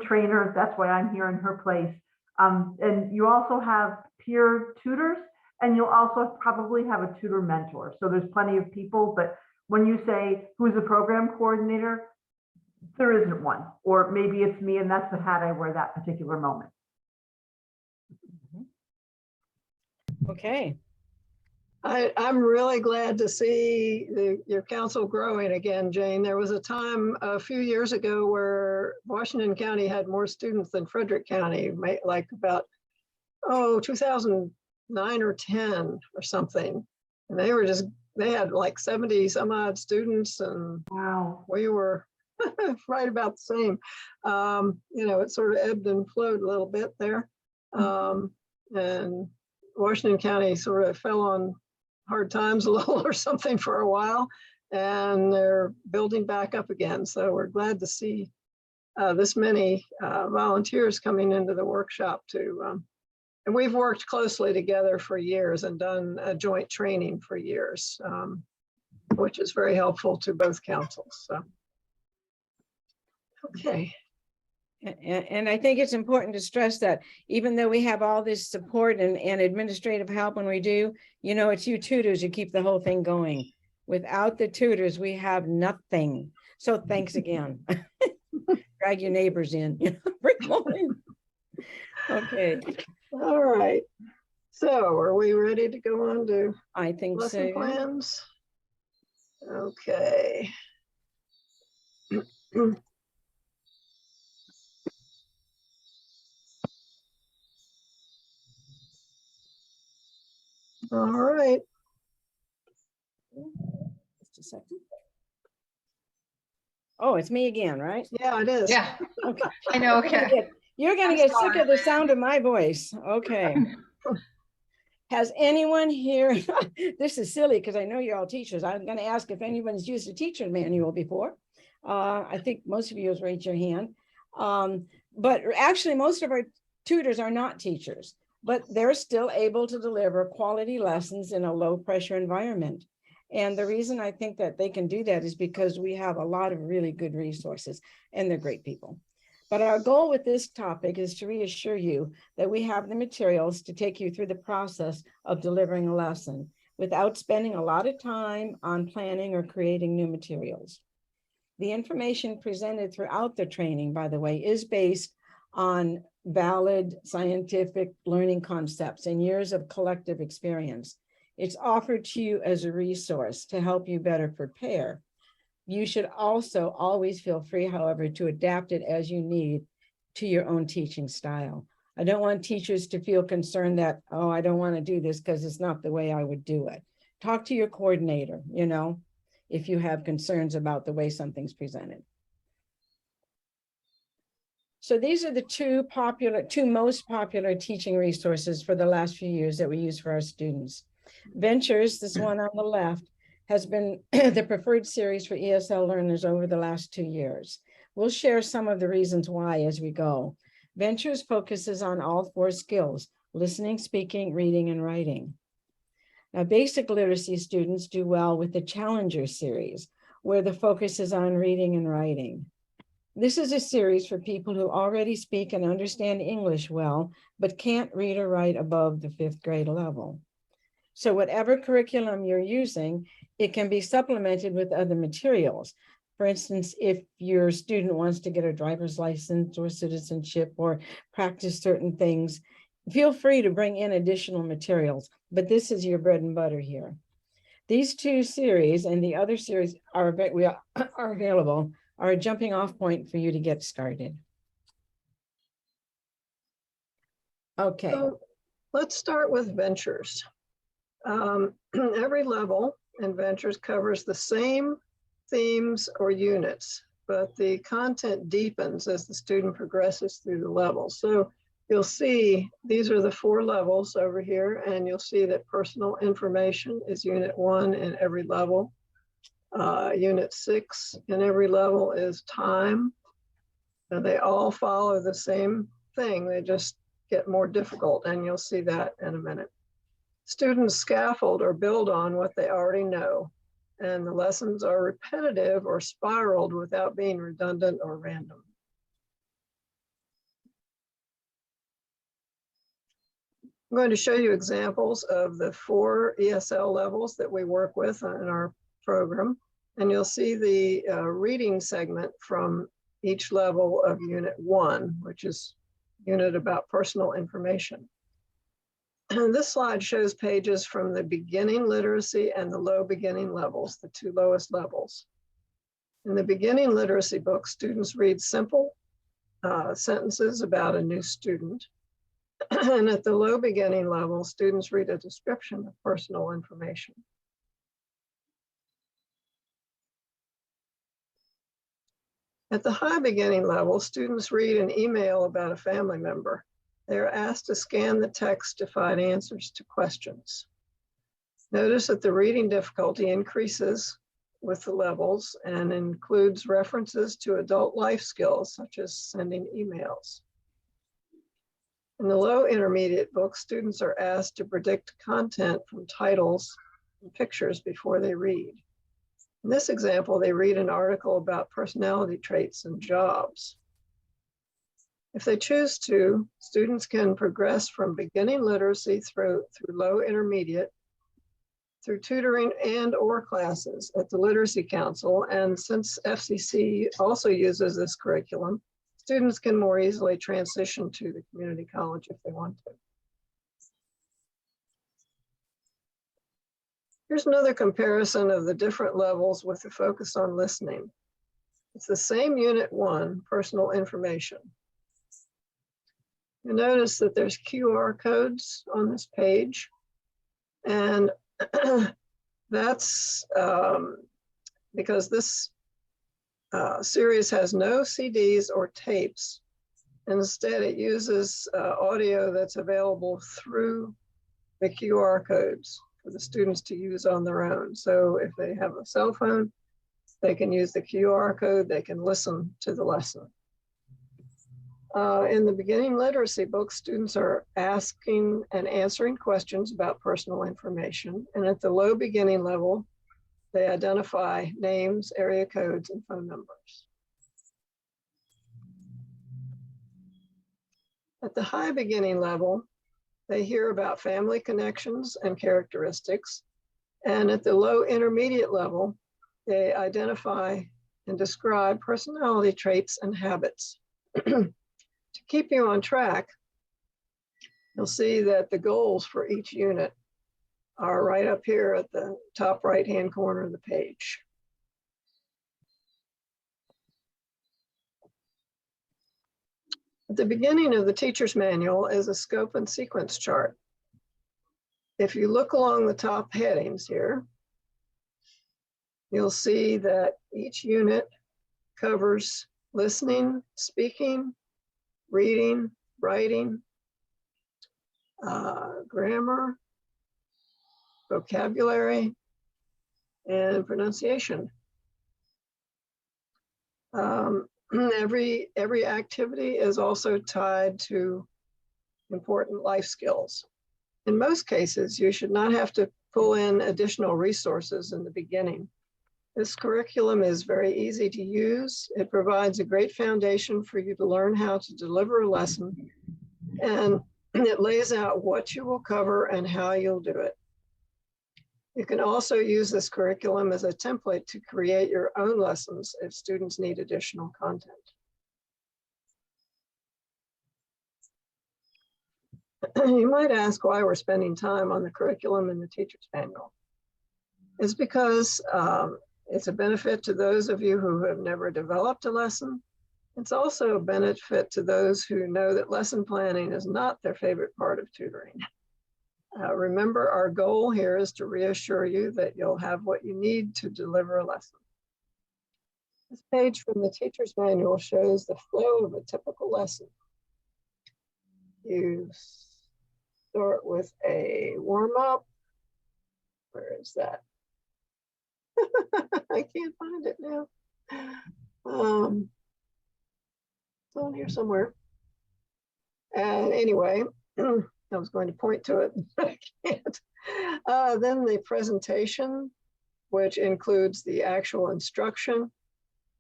trainer. That's why I'm here in her place. And you also have peer tutors, and you'll also probably have a tutor mentor. So there's plenty of people, but when you say who's a program coordinator, there isn't one, or maybe it's me, and that's the hat I wear that particular moment. Okay. I'm really glad to see your council growing again, Jane. There was a time a few years ago where Washington County had more students than Frederick County, like about, 2009 or 10 or something. And they had like 70 some odd students, and wow, we were right about the same. It sort of ebbed and flowed a little bit there. And Washington County sort of fell on hard times a little or something for a while. and they're building back up again. So we're glad to see this many volunteers coming into the workshop to, and we've worked closely together for years and done a joint training for years, which is very helpful to both councils. So, okay. And I think it's important to stress that even though we have all this support and administrative help when we do, you know, it's you tutors who keep the whole thing going. Without the tutors, we have nothing. So thanks again. Drag your neighbors in, you know, bring them all in. Okay. All right. So are we ready to go on to I think lesson so. plans? Okay. All right. Just a second. Oh, it's me again, right? Yeah, it is. Yeah, Okay. I know. Okay. You're gonna get sick of the sound of my voice. Okay. Has anyone here, this is silly because I know you're all teachers. I'm gonna ask if anyone's used a teacher manual before. I think most of you have raised your hand. But actually most of our tutors are not teachers, but they're still able to deliver quality lessons in a low pressure environment. And the reason I think that they can do that is because we have a lot of really good resources and they're great people. But our goal with this topic is to reassure you that we have the materials to take you through the process of delivering a lesson without spending a lot of time on planning or creating new materials. The information presented throughout the training, by the way, is based on valid scientific learning concepts and years of collective experience. It's offered to you as a resource to help you better prepare. You should also always feel free, however, to adapt it as you need to your own teaching style. I don't want teachers to feel concerned that, oh, I don't want to do this because it's not the way I would do it. Talk to your coordinator, you know, if you have concerns about the way something's presented. So these are the two most popular teaching resources for the last few years that we use for our students. Ventures, this one on the left, has been the preferred series for ESL learners over the last 2 years. We'll share some of the reasons why as we go. Ventures focuses on all 4 skills: listening, speaking, reading, and writing. Now, basic literacy students do well with the Challenger series, where the focus is on reading and writing. This is a series for people who already speak and understand English well, but can't read or write above the 5th grade level. So whatever curriculum you're using, it can be supplemented with other materials. For instance, if your student wants to get a driver's license or citizenship or practice certain things, feel free to bring in additional materials, but this is your bread and butter here. These 2 series and the other series are available, are a jumping off point for you to get started. Okay. So let's start with Ventures. Every level in Ventures covers the same themes or units, but the content deepens as the student progresses through the levels. So you'll see these are the 4 levels over here, and you'll see that personal information is unit 1 in every level. Unit 6 in every level is time. And they all follow the same thing. They just get more difficult, and you'll see that in a minute. Students scaffold or build on what they already know, and the lessons are repetitive or spiraled without being redundant or random. I'm going to show you examples of the 4 ESL levels that we work with in our program, and you'll see the reading segment from each level of Unit 1, which is unit about personal information. And this slide shows pages from the beginning literacy and the low beginning levels, the 2 lowest levels. In the beginning literacy book, students read simple sentences about a new student. And at the low beginning level, students read a description of personal information. At the high beginning level, students read an email about a family member. They are asked to scan the text to find answers to questions. Notice that the reading difficulty increases with the levels and includes references to adult life skills, such as sending emails. In the low intermediate book, students are asked to predict content from titles and pictures before they read. In this example, they read an article about personality traits and jobs. If they choose to, students can progress from beginning literacy through low intermediate, through tutoring and or classes at the Literacy Council. And since FCC also uses this curriculum, students can more easily transition to the community college if they want to. Here's another comparison of the different levels with the focus on listening. It's the same Unit 1, personal information. You notice that there's QR codes on this page, and that's because this series has no CDs or tapes. Instead, it uses audio that's available through the QR codes for the students to use on their own. So if they have a cell phone, they can use the QR code, they can listen to the lesson. In the beginning literacy book, students are asking and answering questions about personal information. And at the low beginning level, they identify names, area codes, and phone numbers. At the high beginning level, they hear about family connections and characteristics. And at the low intermediate level, they identify and describe personality traits and habits. To keep you on track, you'll see that the goals for each unit are right up here at the top right-hand corner of the page. At the beginning of the teacher's manual is a scope and sequence chart. If you look along the top headings here, you'll see that each unit covers listening, speaking, reading, writing, grammar, vocabulary, and pronunciation. Every activity is also tied to important life skills. In most cases, you should not have to pull in additional resources in the beginning. This curriculum is very easy to use. It provides a great foundation for you to learn how to deliver a lesson, and it lays out what you will cover and how you'll do it. You can also use this curriculum as a template to create your own lessons if students need additional content. You might ask why we're spending time on the curriculum in the teacher's manual. It's because it's a benefit to those of you who have never developed a lesson. It's also a benefit to those who know that lesson planning is not their favorite part of tutoring. Remember, our goal here is to reassure you that you'll have what you need to deliver a lesson. This page from the teacher's manual shows the flow of a typical lesson. You start with a warm-up. Where is that? I can't find it now. It's on here somewhere. And anyway, I was going to point to it, but I can't. Then the presentation, which includes the actual instruction,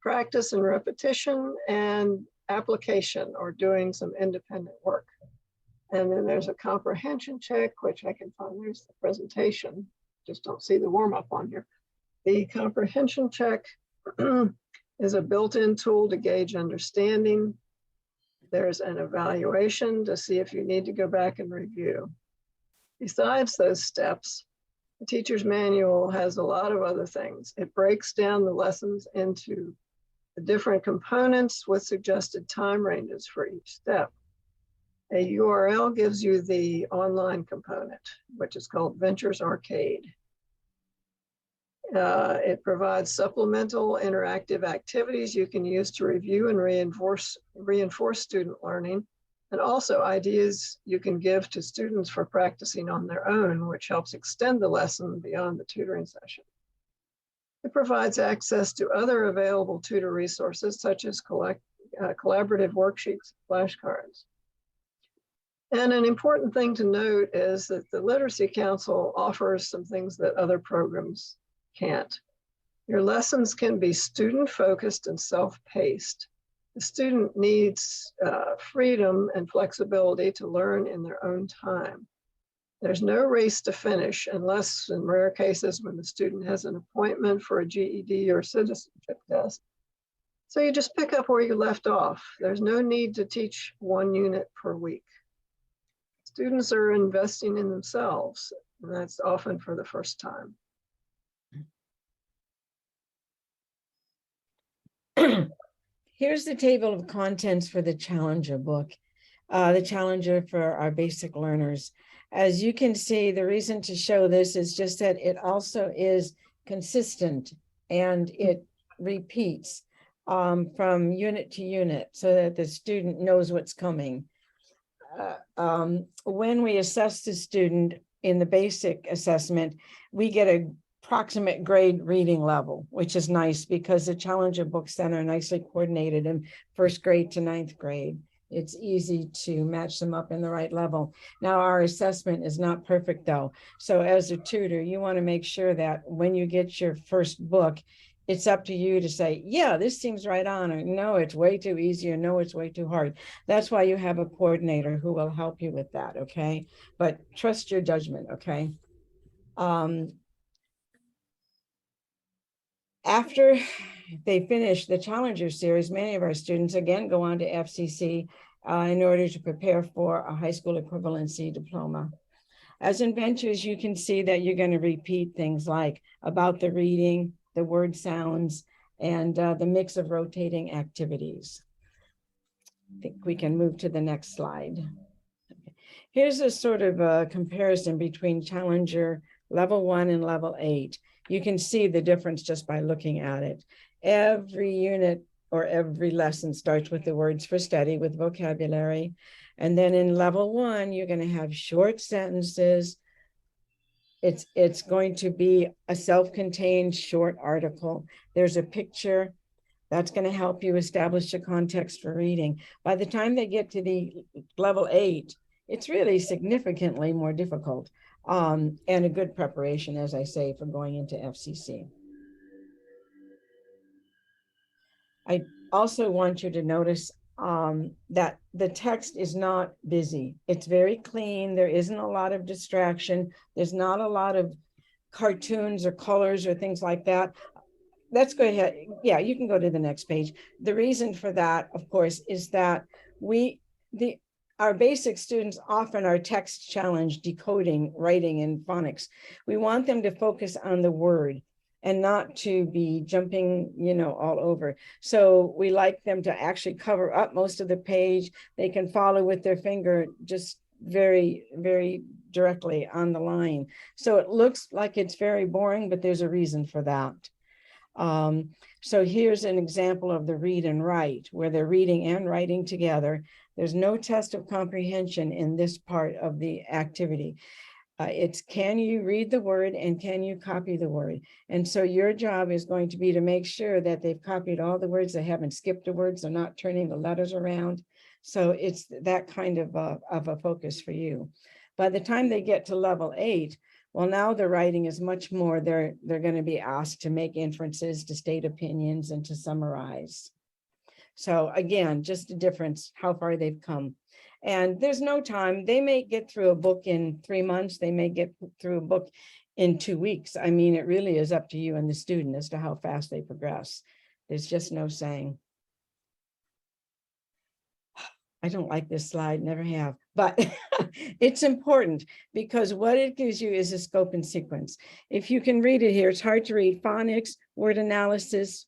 practice and repetition, and application or doing some independent work. And then there's a comprehension check, which I can find. There's the presentation. Just don't see the warm-up on here. The comprehension check is a built-in tool to gauge understanding. There's an evaluation to see if you need to go back and review. Besides those steps, the teacher's manual has a lot of other things. It breaks down the lessons into the different components with suggested time ranges for each step. A URL gives you the online component, which is called Ventures Arcade. It provides supplemental interactive activities you can use to review and reinforce student learning, and also ideas you can give to students for practicing on their own, which helps extend the lesson beyond the tutoring session. It provides access to other available tutor resources such as collaborative worksheets, flashcards. And an important thing to note is that the Literacy Council offers some things that other programs can't. Your lessons can be student-focused and self-paced. The student needs freedom and flexibility to learn in their own time. There's no race to finish unless in rare cases when the student has an appointment for a GED or citizenship test. So you just pick up where you left off. There's no need to teach one unit per week. Students are investing in themselves, and that's often for the first time. Here's the table of contents for the Challenger book, the Challenger for our basic learners. As you can see, the reason to show this is just that it also is consistent and it repeats from unit to unit so that the student knows what's coming. When we assess the student in the basic assessment, we get a approximate grade reading level, which is nice because the Challenger books then are nicely coordinated in first grade to ninth grade. It's easy to match them up in the right level. Now, our assessment is not perfect though. So as a tutor, you want to make sure that when you get your first book, it's up to you to say, yeah, this seems right on, or no, it's way too easy, or no, it's way too hard. That's why you have a coordinator who will help you with that, okay? But trust your judgment, okay? After they finish the Challenger series, many of our students again go on to FCC in order to prepare for a high school equivalency diploma. As in Ventures, you can see that you're going to repeat things like about the reading, the word sounds, and the mix of rotating activities. I think we can move to the next slide. Okay. Here's a sort of a comparison between Challenger level 1 and level 8. You can see the difference just by looking at it. Every unit or every lesson starts with the words for study with vocabulary. And then in level 1, you're going to have short sentences. It's going to be a self-contained short article. There's a picture that's going to help you establish a context for reading. By the time they get to the level 8, it's really significantly more difficult. And a good preparation, as I say, for going into FCC. I also want you to notice that the text is not busy. It's very clean. There isn't a lot of distraction. There's not a lot of cartoons or colors or things like that. Let's go ahead. Yeah, you can go to the next page. The reason for that, of course, is that our basic students often are text challenged, decoding, writing, and phonics. We want them to focus on the word and not to be jumping, all over. So we like them to actually cover up most of the page. They can follow with their finger just very, very directly on the line. So it looks like it's very boring, but there's a reason for that. So here's an example of the read and write, where they're reading and writing together. There's no test of comprehension in this part of the activity. It's can you read the word and can you copy the word? And so your job is going to be to make sure that they've copied all the words, they haven't skipped the words, they're not turning the letters around. So it's that kind of a focus for you. By the time they get to level 8, well, now the writing is much more, they're going to be asked to make inferences, to state opinions, and to summarize. So again, just a difference, how far they've come. And there's no time. They may get through a book in 3 months. They may get through a book in 2 weeks. I mean, it really is up to you and the student as to how fast they progress. There's just no saying. I don't like this slide, never have, but it's important because what it gives you is a scope and sequence. If you can read it here, it's hard to read phonics, word analysis,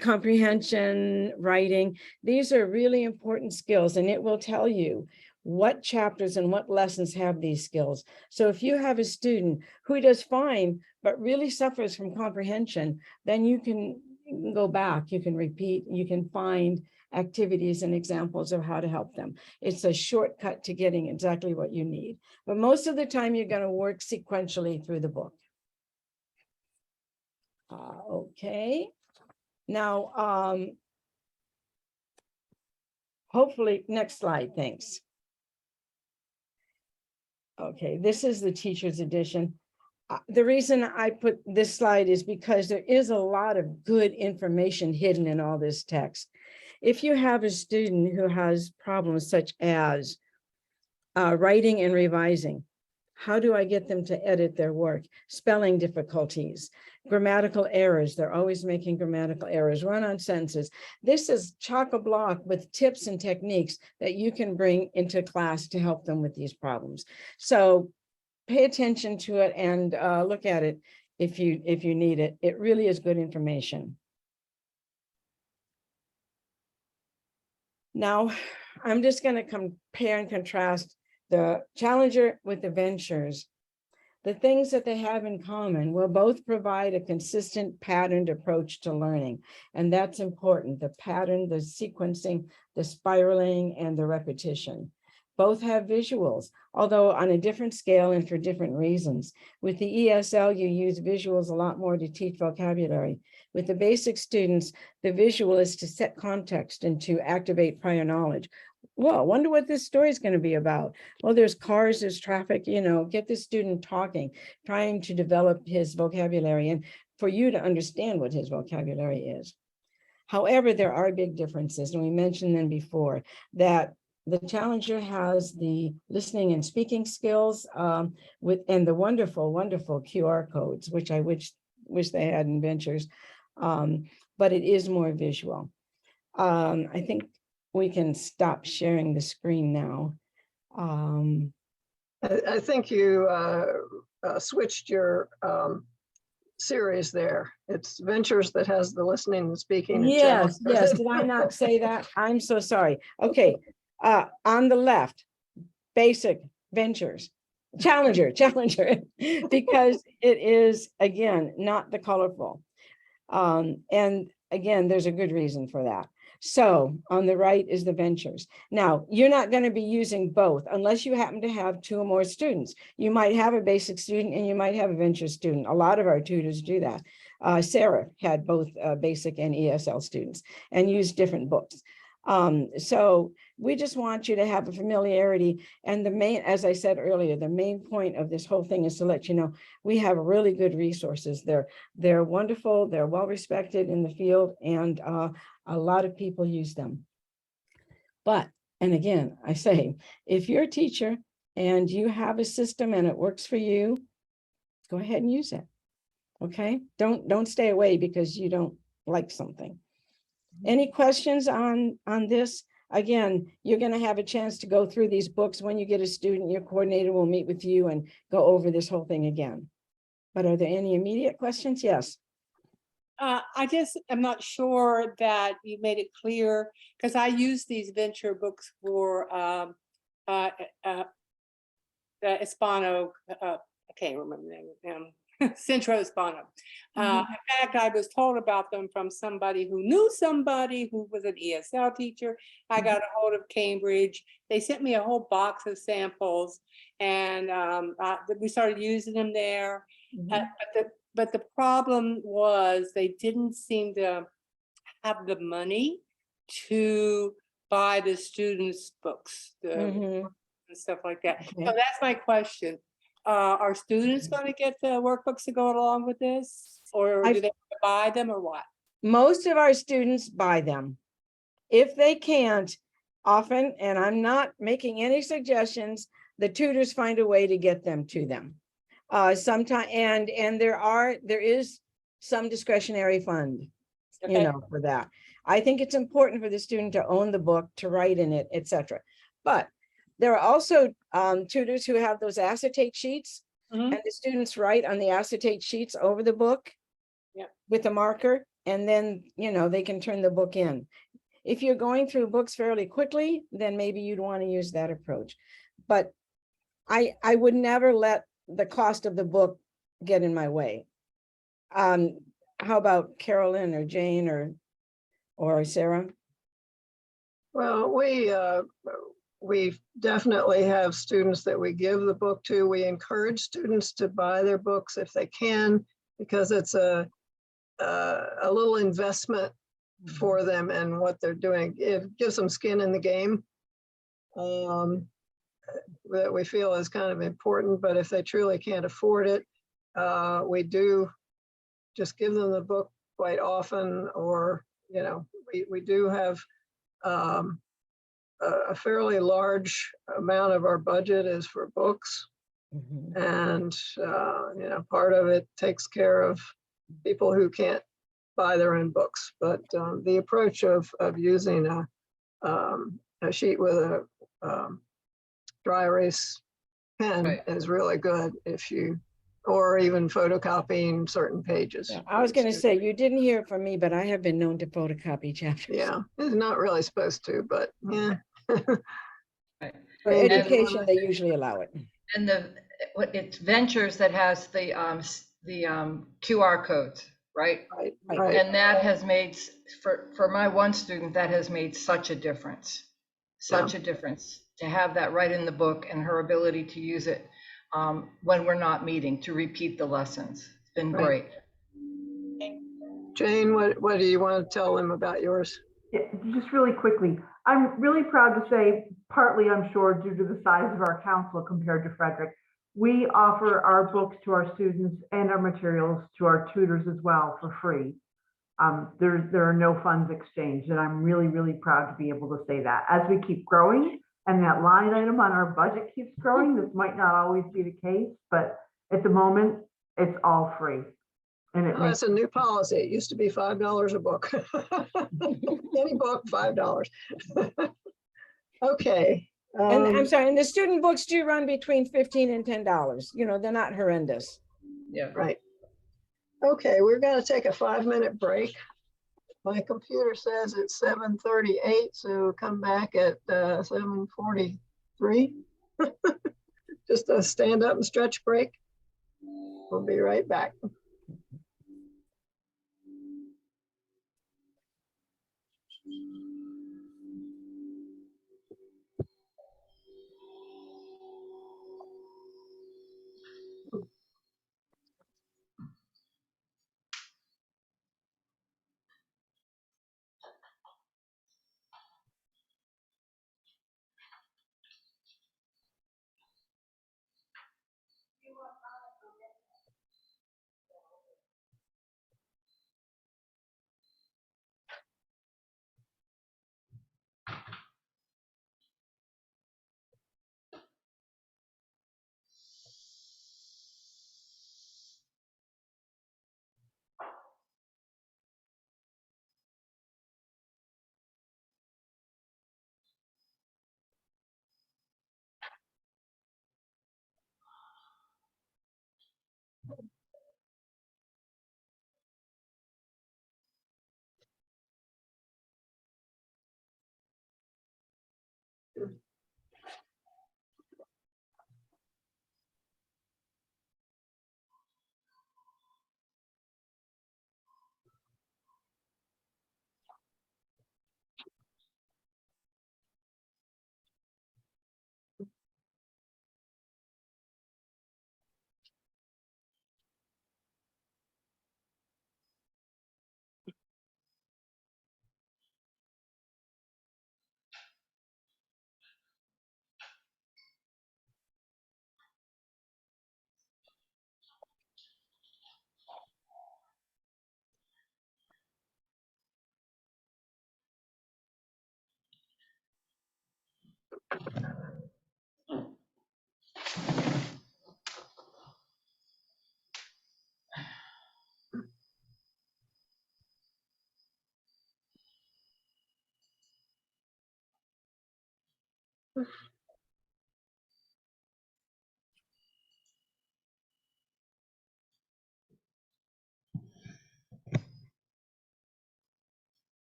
comprehension, writing. These are really important skills, and it will tell you what chapters and what lessons have these skills. So if you have a student who does fine, but really suffers from comprehension, then you can go back, you can repeat, you can find activities and examples of how to help them. It's a shortcut to getting exactly what you need. But most of the time, you're going to work sequentially through the book. Okay. Now, hopefully, next slide, thanks. Okay, this is the teacher's edition. The reason I put this slide is because there is a lot of good information hidden in all this text. If you have a student who has problems such as writing and revising, how do I get them to edit their work? Spelling difficulties, grammatical errors. They're always making grammatical errors, run-on sentences. This is chock-a-block with tips and techniques that you can bring into class to help them with these problems. So pay attention to it and look at it if you need it. It really is good information. Now, I'm just going to compare and contrast the Challenger with the Ventures. The things that they have in common will both provide a consistent patterned approach to learning. And that's important, the pattern, the sequencing, the spiraling, and the repetition. Both have visuals, although on a different scale and for different reasons. With the ESL, you use visuals a lot more to teach vocabulary. With the basic students, the visual is to set context and to activate prior knowledge. Well, I wonder what this story is going to be about. Well, there's cars, there's traffic, get the student talking, trying to develop his vocabulary and for you to understand what his vocabulary is. However, there are big differences, and we mentioned them before, that the Challenger has the listening and speaking skills and the wonderful, wonderful QR codes, which I wish they had in Ventures, but it is more visual. I think we can stop sharing the screen now. I think you switched your series there. It's Ventures that has the listening and speaking. Yes, yes. Did I not say that? I'm so sorry. Okay. On the left, basic Ventures, Challenger, because it is, again, not the colorful. And again, there's a good reason for that. So on the right is the Ventures. Now, you're not going to be using both unless you happen to have 2 or more students. You might have a basic student and you might have a Ventures student. A lot of our tutors do that. Sarah had both basic and ESL students and used different books. So we just want you to have a familiarity. And the main, as I said earlier, the main point of this whole thing is to let you know we have really good resources. They're wonderful, they're well respected in the field, and a lot of people use them. But, and again, I say, if you're a teacher and you have a system and it works for you, go ahead and use it. Okay, don't stay away because you don't like something. Any questions on this? Again, you're going to have a chance to go through these books. When you get a student, your coordinator will meet with you and go over this whole thing again. But are there any immediate questions? Yes. I just am not sure that you made it clear, because I use these venture books for Hispano, I can't remember the name. Centro Hispano. In fact, I was told about them from somebody who knew somebody who was an ESL teacher. I got a hold of Cambridge. They sent me a whole box of samples, and we started using them there. But the problem was they didn't seem to have the money to buy the students' books and stuff like that. Okay. So that's my question. Are students going to get the workbooks to go along with this, or do they have to buy them, or what? Most of our students buy them. If they can't, often, and I'm not making any suggestions, the tutors find a way to get them to them. Sometimes, and there is some discretionary fund, for that. I think it's important for the student to own the book, to write in it, etc. But there are also tutors who have those acetate sheets, and the students write on the acetate sheets over the book with a marker, and then, they can turn the book in. If you're going through books fairly quickly, then maybe you'd want to use that approach. But I would never let the cost of the book get in my way. How about Carolyn or Jane or Sarah? Well, we definitely have students that we give the book to. We encourage students to buy their books if they can, because it's a a little investment for them and what they're doing. It gives them skin in the game. That we feel is kind of important, but if they truly can't afford it, we do just give them the book quite often, or, you know, we do have a fairly large amount of our budget is for books. And, you know, part of it takes care of people who can't buy their own books. But the approach of using a sheet with a dry erase pen is really good if you, or even photocopying certain pages. Yeah, I was going to say, you didn't hear it from me, but I have been known to photocopy chapters. Yeah, it's not really supposed to, but yeah. For education, they usually allow it. And it's Ventures that has the QR codes, right? Right. And that has made, for my one student, that has made such a difference. Such a difference to have that right in the book, and her ability to use it when we're not meeting, to repeat the lessons. It's been great. Jane, what do you want to tell them about yours? Yeah, just really quickly, I'm really proud to say, partly I'm sure due to the size of our council compared to Frederick, we offer our books to our students and our materials to our tutors as well for free. There are no funds exchanged, and I'm really, really proud to be able to say that. As we keep growing and that line item on our budget keeps growing, this might not always be the case, but at the moment, it's all free. And it That's a new policy. It used to be $5 a book. Any book, $5. Okay. And I'm sorry, and the student books do run between $15 and $10. You know, they're not horrendous. Yeah. Right. Okay, we're going to take a 5-minute break. My computer says it's 7:38, so come back at 7:43. Just a stand up and stretch break. We'll be right back.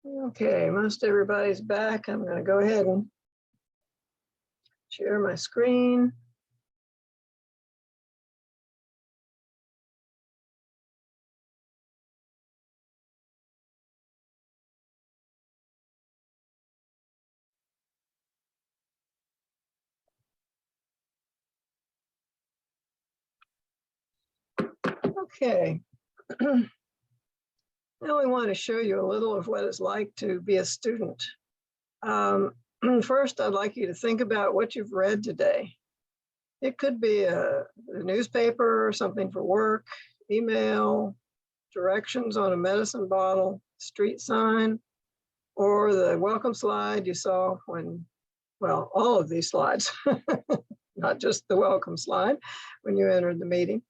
Okay, most everybody's back. I'm going to go ahead and share my screen. Okay. Now we want to show you a little of what it's like to be a student. First, I'd like you to think about what you've read today. It could be a newspaper, something for work, email, directions on a medicine bottle, street sign, or the welcome slide you saw when, well, all of these slides, not just the welcome slide when you entered the meeting.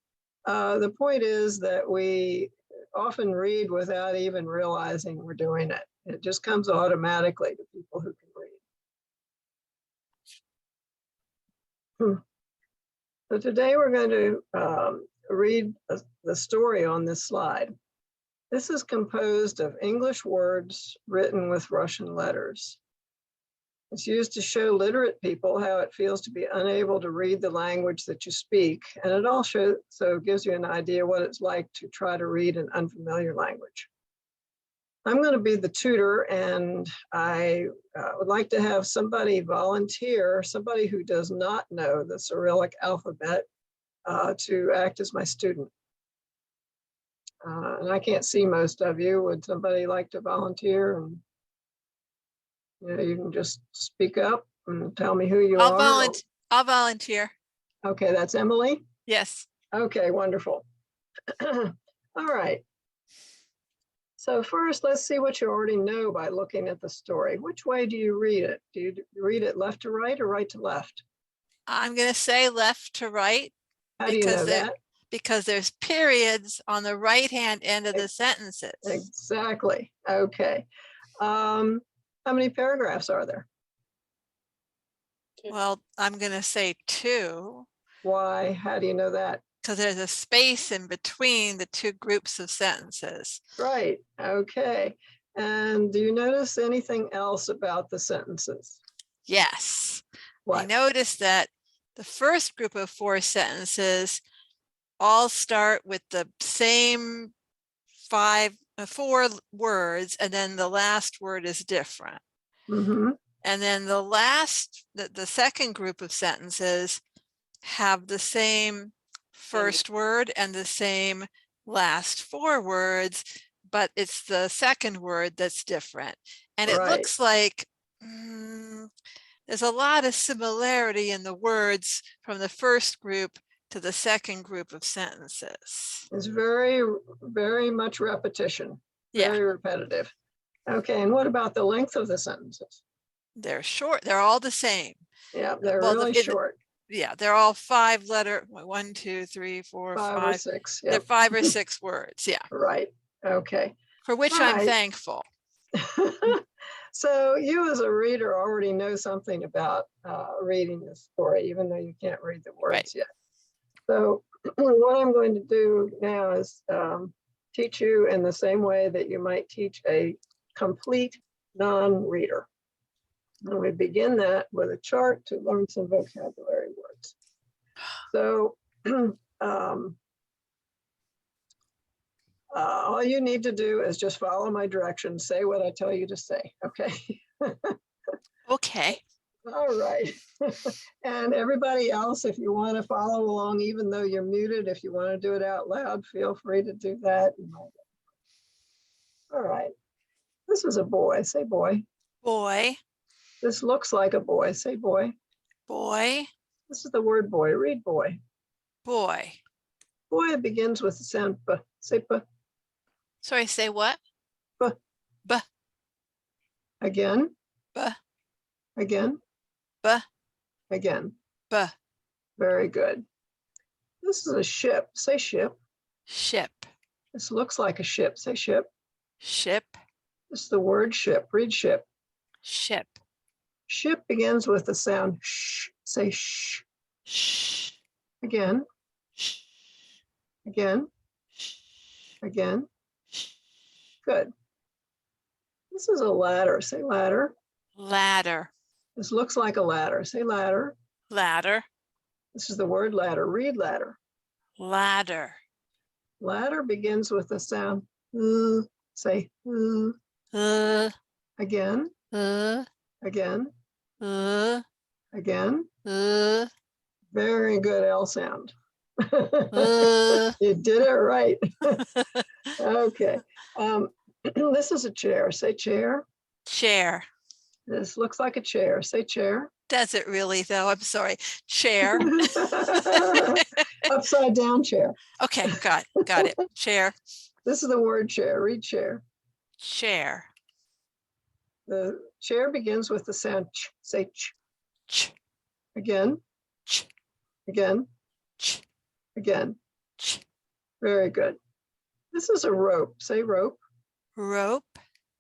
The point is that we often read without even realizing we're doing it. It just comes automatically to people who can read. So today we're going to read the story on this slide. This is composed of English words written with Russian letters. It's used to show literate people how it feels to be unable to read the language that you speak. And it also gives you an idea what it's like to try to read an unfamiliar language. I'm going to be the tutor, and I would like to have somebody volunteer, somebody who does not know the Cyrillic alphabet, to act as my student. And I can't see most of you. Would somebody like to volunteer? And you can just speak up and tell me who you are. I'll volunteer. Okay, that's Emily? Yes. Okay, wonderful. All right. So first, let's see what you already know by looking at the story. Which way do you read it? Do you read it left to right or right to left? I'm going to say left to right. How do you know that? Because there's periods on the right-hand end of the sentences. Exactly. Okay. How many paragraphs are there? Well, I'm going to say 2. Why? How do you know that? Because there's a space in between the 2 groups of sentences. Right. Okay. And do you notice anything else about the sentences? Yes. What? I noticed that the first group of 4 sentences all start with the same four words, and then the last word is different. Mm-hmm. And then the second group of sentences have the same first word and the same last four words, but it's the second word that's different. And it Right. looks like there's a lot of similarity in the words from the first group to the second group of sentences. It's very, very much repetition, very Yeah. repetitive. Okay, and what about the length of the sentences? They're short. They're all the same. Yeah, they're Well, really short. Yeah, they're all 5-letter, 1, 2, 3, 4, 5 or 6. They're Yep. 5 or 6 words. Yeah. Right. Okay. For which All I'm right. thankful. So you as a reader already know something about reading this story, even though you can't read the words yet. So what I'm going to do now is teach you in the same way that you might teach a complete non-reader. And we begin that with a chart to learn some vocabulary words. So all you need to do is just follow my directions, say what I tell you to say, okay? Okay. All right. And everybody else, if you want to follow along, even though you're muted, if you want to do it out loud, feel free to do that. All right. This is a boy. Say boy. Boy. This looks like a boy. Say boy. Boy. This is the word boy. Read boy. Boy. Boy begins with the sound b. Say b. Sorry, say what? B. B. Again. B. Again. B. Again. B. Very good. This is a ship. Say ship. Ship. This looks like a ship. Say ship. Ship. This is the word ship. Read ship. Ship. Ship begins with the sound sh. Say shh. Shh. Again. Shh. Again. Shh. Again. Good. This is a ladder. Say ladder. Ladder. This looks like a ladder. Say ladder. Ladder. This is the word ladder. Read ladder. Ladder. Ladder begins with the sound say again. Again. Again. Very good L sound. You did it right. Okay. This is a chair. Say chair. Chair. This looks like a chair. Say chair. Does it really though? I'm sorry. Chair. Upside down chair. Okay, got it. Chair. This is the word chair. Read chair. Chair. The chair begins with the sound ch. Say ch. Ch. Again. Ch. Again. Ch. Again. Ch. Very good. This is a rope. Say rope. Rope.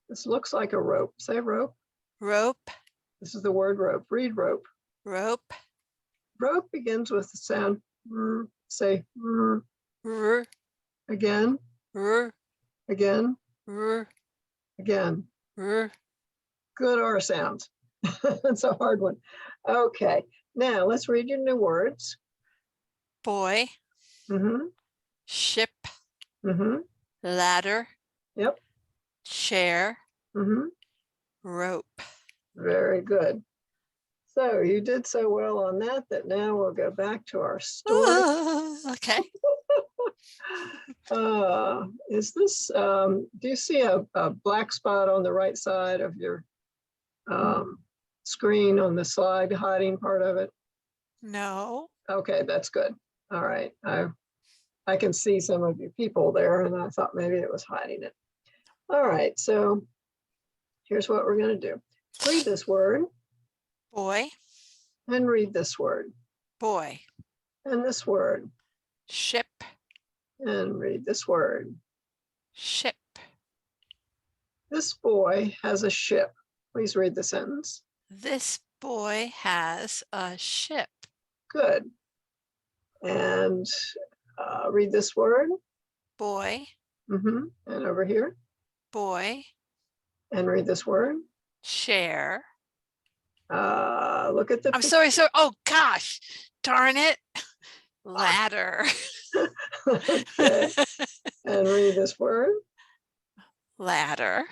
This looks like a rope. Say rope. Rope. This is the word rope. Read rope. Rope. Rope begins with the sound r. Say r. R. Again. R. Again. R. Again. R. Good R sounds. That's a hard one. Okay. Now let's read your new words. Boy. Mm-hmm. Ship. Mm-hmm. Ladder. Yep. Chair. Mm-hmm. Rope. Very good. So you did so well on that now we'll go back to our story. Okay. Is this, do you see a black spot on the right side of your screen on the slide hiding part of it? No. Okay, that's good. All right. I can see some of you people there and I thought maybe it was hiding it. All right, so here's what we're going to do. Read this word. Boy. And read this word. Boy. And this word. Ship. And read this word. Ship. This boy has a ship. Please read the sentence. This boy has a ship. Good. And read this word. Boy. Mm-hmm. And over here. Boy. And read this word. Chair. Look at the I'm sorry. Oh gosh, darn it. Ladder. Okay. And read this word. ladder.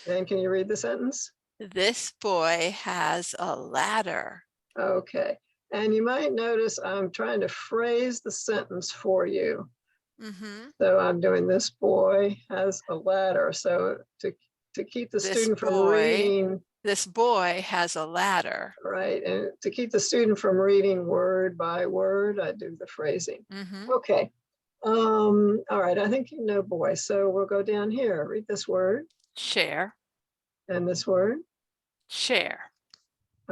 And can you read the sentence? This boy has a ladder. Okay. And you might notice I'm trying to phrase the sentence for you. Mm-hmm. So I'm doing this boy has a ladder. So to keep the student from reading. This boy has a ladder. Right. And to keep the student from reading word by word, I do the phrasing. Mm-hmm. Okay. All right. I think you know boy. So we'll go down here. Read this word. Chair. And this word. Chair.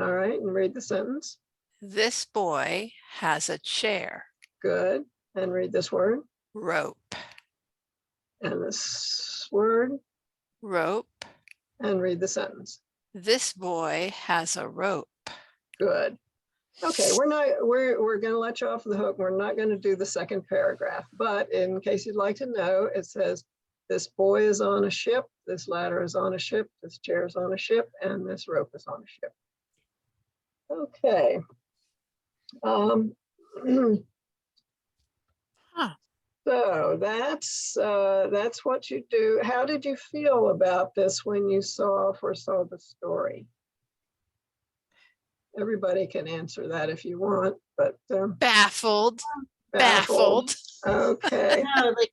All right. And read the sentence. This boy has a chair. Good. And read this word. Rope. And this word. Rope. And read the sentence. This boy has a rope. Good. Okay, we're going to let you off the hook. We're not going to do the second paragraph, but in case you'd like to know, it says this boy is on a ship, this ladder is on a ship, this chair is on a ship, and this rope is on a ship. Okay. So that's what you do. How did you feel about this when you first saw the story? Everybody can answer that if you want, but baffled. Baffled. Okay. No, like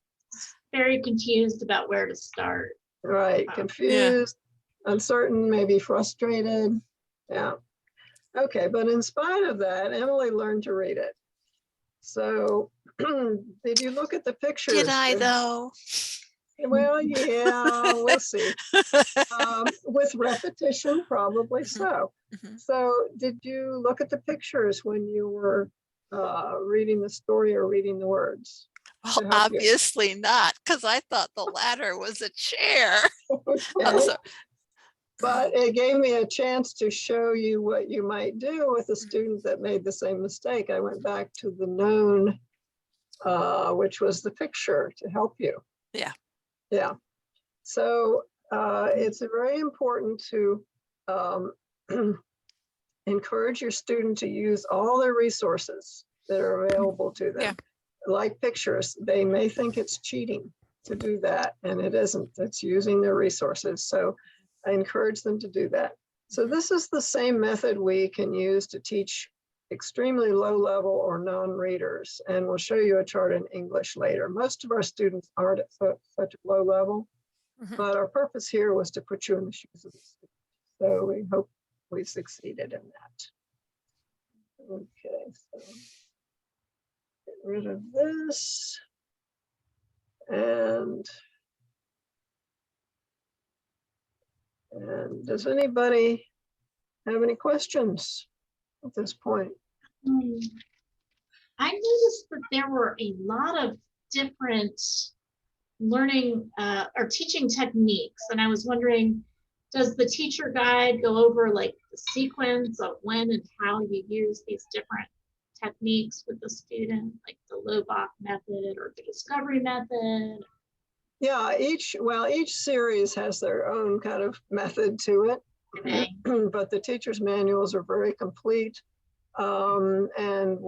very confused about where to start. Right, confused, uncertain, maybe frustrated. Yeah. Okay, but in spite of that, Emily learned to read it. So did you look at the pictures? Did I though? Well, yeah, we'll see. With repetition, probably so. Mm-hmm. So did you look at the pictures when you were reading the story or reading the words? Well, obviously not, because I thought the ladder was a chair. Okay. But it gave me a chance to show you what you might do with a student that made the same mistake. I went back to the known, which was the picture, to help you. Yeah. Yeah. So it's very important to encourage your student to use all their resources that are available to them. Yeah. Like pictures, they may think it's cheating to do that, and it isn't. It's using their resources. So I encourage them to do that. So this is the same method we can use to teach extremely low level or non-readers. And we'll show you a chart in English later. Most of our students aren't at such a low level, but our purpose here was to put you in the shoes of the student. So we hope we succeeded in that. Okay, so get rid of this. And does anybody have any questions at this point? I noticed that there were a lot of different learning or teaching techniques. And I was wondering, does the teacher guide go over like the sequence of when and how you use these different techniques with the student, like the Lobach method or the discovery method? Yeah, each series has their own kind of method to it. Okay. But the teacher's manuals are very complete. And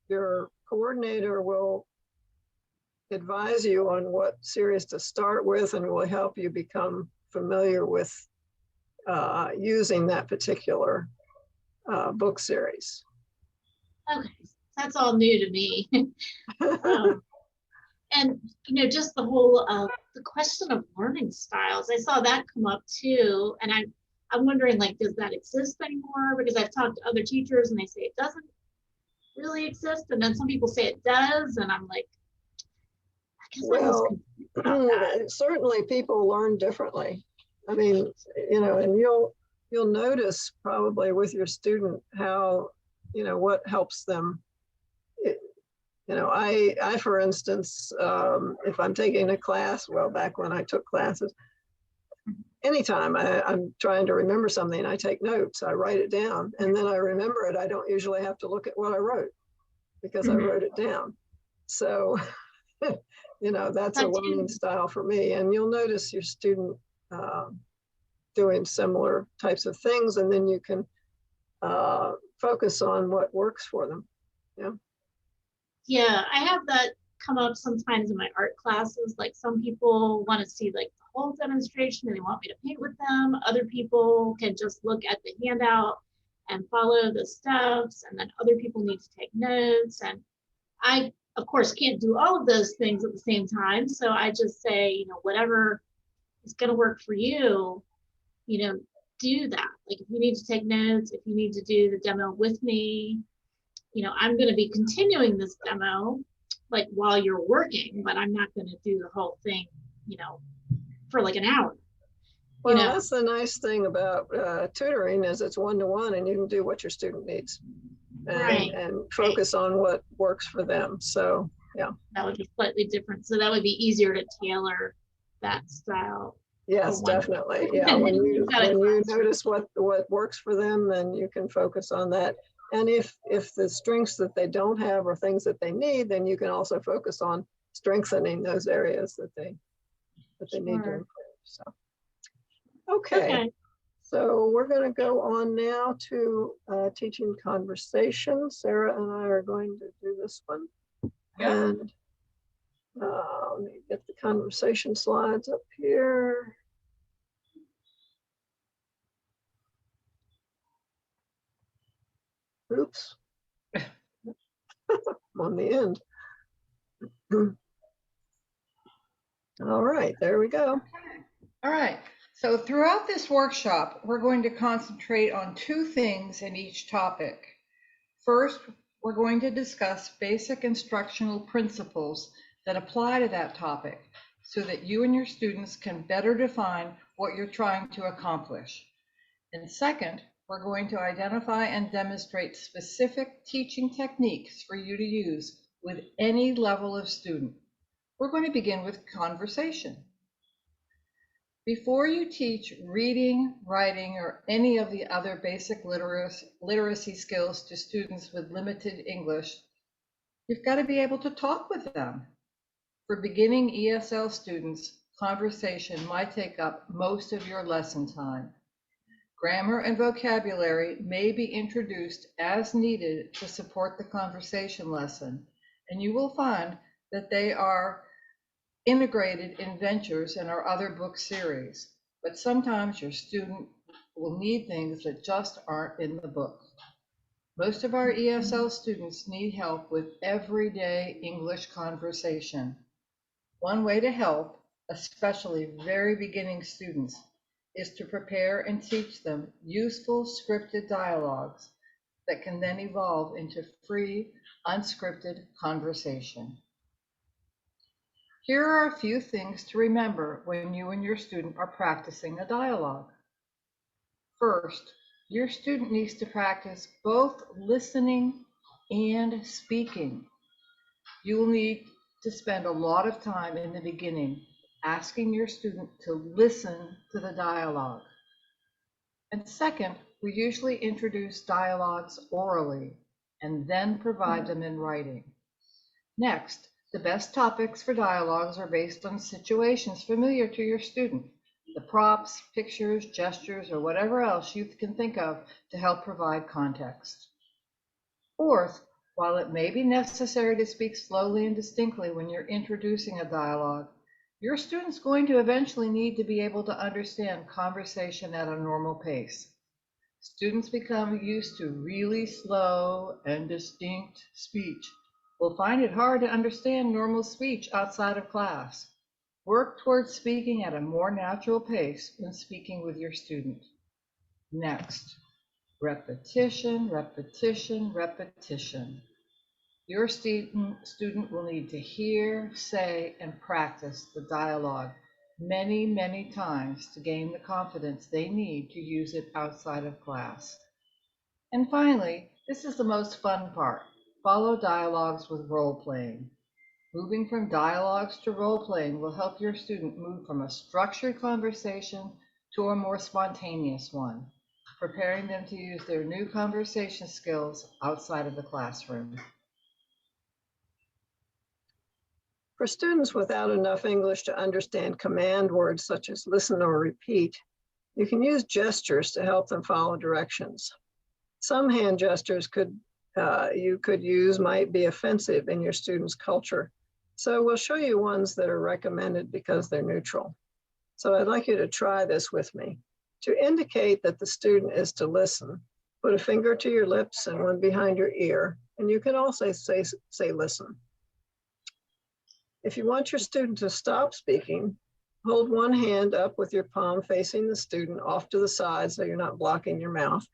your coordinator will advise you on what series to start with and will help you become familiar with using that particular book series. Okay, that's all new to me. And just the whole the question of learning styles, I saw that come up too, and I'm wondering, like, does that exist anymore? Because I've talked to other teachers and they say it doesn't really exist, and then some people say it does, and I'm like, I guess well, certainly people learn differently. I mean, and you'll notice probably with your student how what helps them. I, for instance, if I'm taking a class, well, back when I took classes, anytime I'm trying to remember something, I take notes, I write it down, and then I remember it. I don't usually have to look at what I wrote because I wrote it down. So, that's a learning style for me. And you'll notice your student doing similar types of things, and then you can focus on what works for them. Yeah. Yeah, I have that come up sometimes in my art classes. Like some people want to see like the whole demonstration and they want me to paint with them. Other people can just look at the handout and follow the steps. And then other people need to take notes. And I, of course, can't do all of those things at the same time. So I just say, you know, whatever is going to work for you, you know, do that. Like if you need to take notes, if you need to do the demo with me, you know, I'm going to be continuing this demo like while you're working, but I'm not going to do the whole thing, you know, for like an hour. Well, You know? that's the nice thing about tutoring is it's one-to-one and you can do what your student needs and focus on what works for them. So, yeah. That would be slightly different. So that would be easier to tailor that style. Yes, definitely. Yeah, when you notice what works for them, then you can focus on that. And if the strengths that they don't have are things that they need, then you can also focus on strengthening those areas that they need to improve. So, okay. So we're going to go on now to teaching conversation. Sarah and I are going to do this one. And let me get the conversation slides up here. Oops. I'm on the end. All right, there we go. All right. So throughout this workshop, we're going to concentrate on two things in each topic. First, we're going to discuss basic instructional principles that apply to that topic so that you and your students can better define what you're trying to accomplish. And second, we're going to identify and demonstrate specific teaching techniques for you to use with any level of student. We're going to begin with conversation. Before you teach reading, writing, or any of the other basic literacy skills to students with limited English, you've got to be able to talk with them. For beginning ESL students, conversation might take up most of your lesson time. Grammar and vocabulary may be introduced as needed to support the conversation lesson, and you will find that they are integrated in Ventures and our other book series, but sometimes your student will need things that just aren't in the book. Most of our ESL students need help with everyday English conversation. One way to help, especially very beginning students, is to prepare and teach them useful scripted dialogues that can then evolve into free, unscripted conversation. Here are a few things to remember when you and your student are practicing a dialogue. First, your student needs to practice both listening and speaking. You will need to spend a lot of time in the beginning asking your student to listen to the dialogue. And second, we usually introduce dialogues orally and then provide them in writing. Next, the best topics for dialogues are based on situations familiar to your student, the props, pictures, gestures, or whatever else you can think of to help provide context. Fourth, while it may be necessary to speak slowly and distinctly when you're introducing a dialogue, your student's going to eventually need to be able to understand conversation at a normal pace. Students become used to really slow and distinct speech will find it hard to understand normal speech outside of class. Work towards speaking at a more natural pace when speaking with your student. Next, repetition, repetition, repetition. Your student will need to hear, say, and practice the dialogue many, many times to gain the confidence they need to use it outside of class. And finally, this is the most fun part. Follow dialogues with role-playing. Moving from dialogues to role-playing will help your student move from a structured conversation to a more spontaneous one, preparing them to use their new conversation skills outside of the classroom. For students without enough English to understand command words such as listen or repeat, you can use gestures to help them follow directions. Some hand gestures you could use might be offensive in your student's culture, So we'll show you ones that are recommended because they're neutral. So I'd like you to try this with me. To indicate that the student is to listen, put a finger to your lips and one behind your ear, and you can also say listen. If you want your student to stop speaking, hold one hand up with your palm facing the student off to the side so you're not blocking your mouth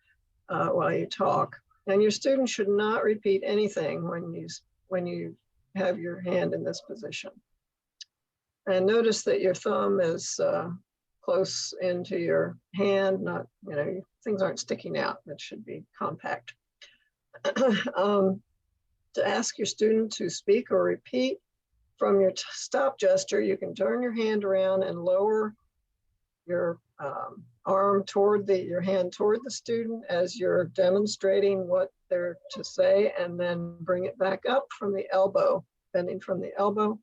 while you talk. And your student should not repeat anything when you have your hand in this position. And notice that your thumb is close into your hand, not, things aren't sticking out. That should be compact. To ask your student to speak or repeat, from your stop gesture, you can turn your hand around and lower your arm toward your hand toward the student as you're demonstrating what they're to say, and then bring it back up from the elbow, bending from the elbow,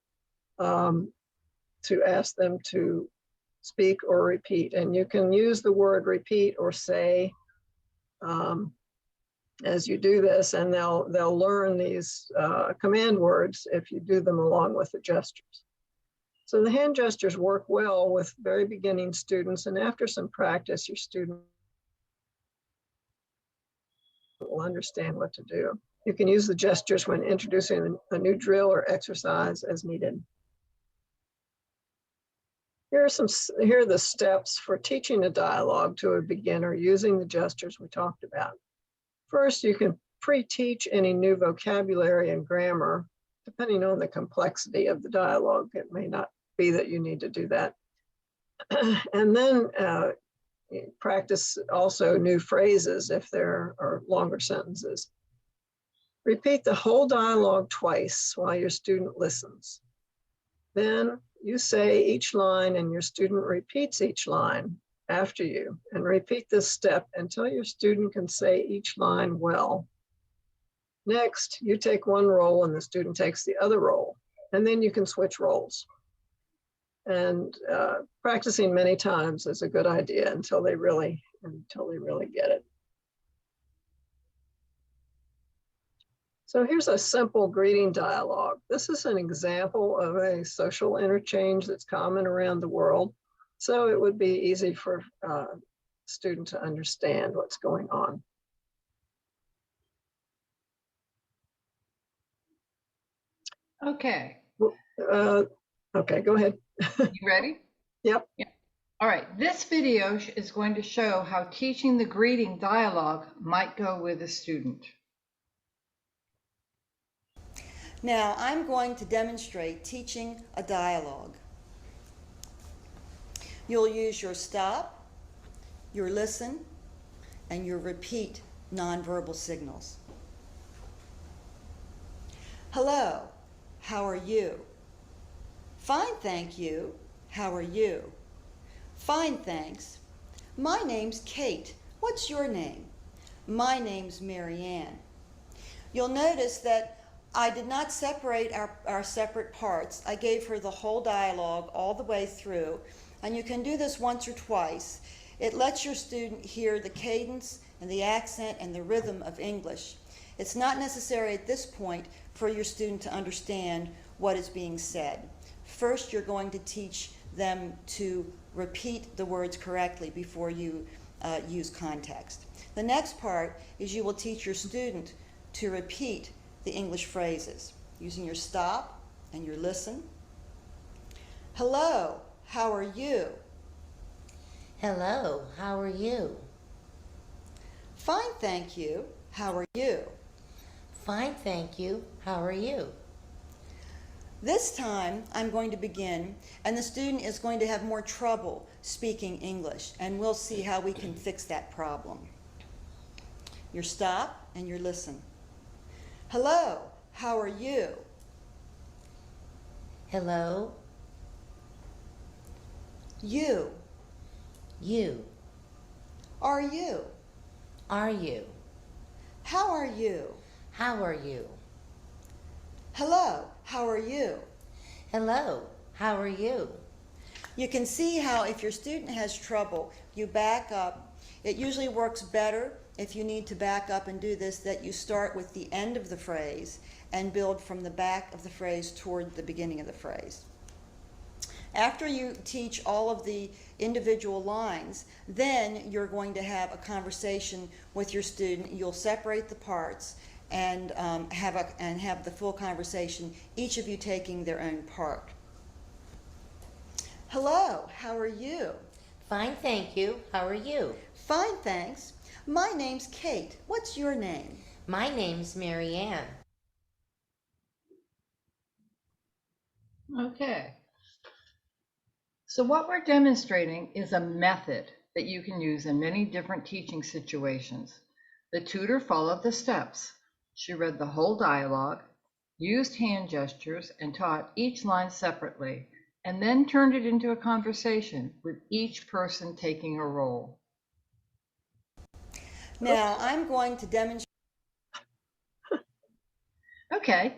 to ask them to speak or repeat. And you can use the word repeat or say as you do this, and they'll learn these command words if you do them along with the gestures. So the hand gestures work well with very beginning students, and after some practice, your student will understand what to do. You can use the gestures when introducing a new drill or exercise as needed. Here are the steps for teaching a dialogue to a beginner using the gestures we talked about. First, you can pre-teach any new vocabulary and grammar, depending on the complexity of the dialogue. It may not be that you need to do that. And then practice also new phrases if there are longer sentences. Repeat the whole dialogue twice while your student listens. Then you say each line and your student repeats each line after you, and repeat this step until your student can say each line well. Next, you take one role and the student takes the other role, and then you can switch roles. And practicing many times is a good idea until they really get it. So here's a simple greeting dialogue. This is an example of a social interchange that's common around the world. So it would be easy for a student to understand what's going on. Okay. Okay, go ahead. You ready? Yep. Yeah. All right. This video is going to show how teaching the greeting dialogue might go with a student. Now I'm going to demonstrate teaching a dialogue. You'll use your stop, your listen, and your repeat nonverbal signals. Hello, how are you? Fine, thank you. How are you? Fine, thanks. My name's Kate. What's your name? My name's Mary Ann. You'll notice that I did not separate our separate parts. I gave her the whole dialogue all the way through, and you can do this once or twice. It lets your student hear the cadence and the accent and the rhythm of English. It's not necessary at this point for your student to understand what is being said. First, you're going to teach them to repeat the words correctly before you use context. The next part is you will teach your student to repeat the English phrases using your stop and your listen. Hello, how are you? Hello, how are you? Fine, thank you. How are you? Fine, thank you. How are you? This time I'm going to begin, and the student is going to have more trouble speaking English, and we'll see how we can fix that problem. Your stop and your listen. Hello, how are you? Hello. You. You. Are you? Are you? How are you? How are you? Hello, how are you? Hello, how are you? You can see how if your student has trouble, you back up. It usually works better if you need to back up and do this, that you start with the end of the phrase and build from the back of the phrase toward the beginning of the phrase. After you teach all of the individual lines, then you're going to have a conversation with your student. You'll separate the parts and have the full conversation, each of you taking their own part. Hello, how are you? Fine, thank you. How are you? Fine, thanks. My name's Kate. What's your name? My name's Mary Ann. Okay. So what we're demonstrating is a method that you can use in many different teaching situations. The tutor followed the steps. She read the whole dialogue, used hand gestures, and taught each line separately, and then turned it into a conversation with each person taking a role. Now I'm going to demonstrate. Okay.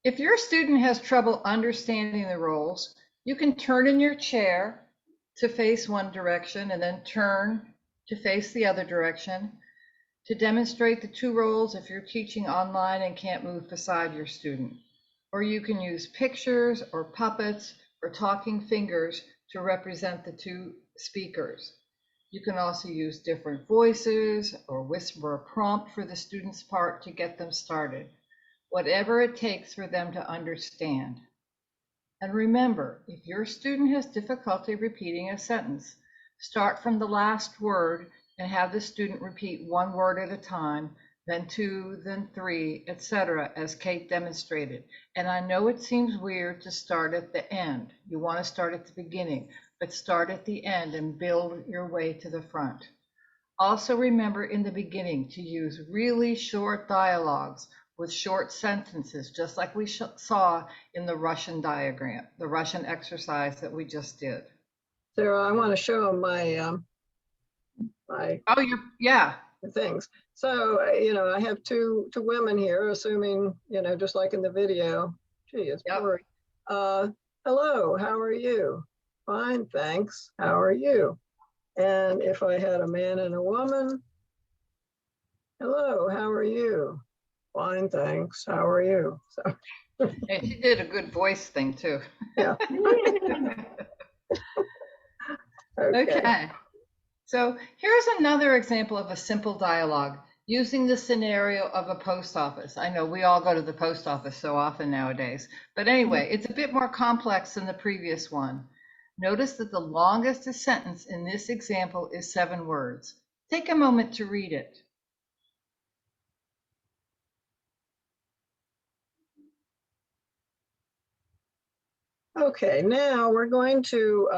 If your student has trouble understanding the roles, you can turn in your chair to face one direction and then turn to face the other direction to demonstrate the two roles if you're teaching online and can't move beside your student. Or you can use pictures or puppets or talking fingers to represent the two speakers. You can also use different voices or whisper a prompt for the student's part to get them started. Whatever it takes for them to understand. And remember, if your student has difficulty repeating a sentence, start from the last word and have the student repeat one word at a time, then two, then three, etc., as Kate demonstrated. And I know it seems weird to start at the end. You want to start at the beginning, but start at the end and build your way to the front. Also remember in the beginning to use really short dialogues with short sentences, just like we saw in the Russian diagram, the Russian exercise that we just did. Sarah, I want to show them my yeah, things. So I have two women here, assuming just like in the video. Gee, it's blurry. Hello, how are you? Fine, thanks. How are you? And if I had a man and a woman, hello, how are you? Fine, thanks. How are you? So. And she did a good voice thing too. Yeah. Okay. So here's another example of a simple dialogue using the scenario of a post office. I know we all go to the post office so often nowadays, but anyway, it's a bit more complex than the previous one. Notice that the longest sentence in this example is 7 words. Take a moment to read it. Okay, now we're going to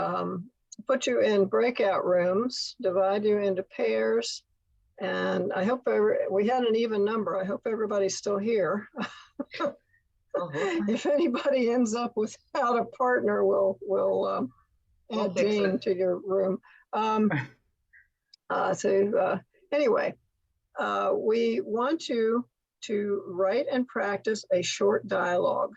put you in breakout rooms, divide you into pairs, and I hope we had an even number. I hope everybody's still here. If anybody ends up without a partner, we'll add Jane to your room. Anyway, we want you to write and practice a short dialogue.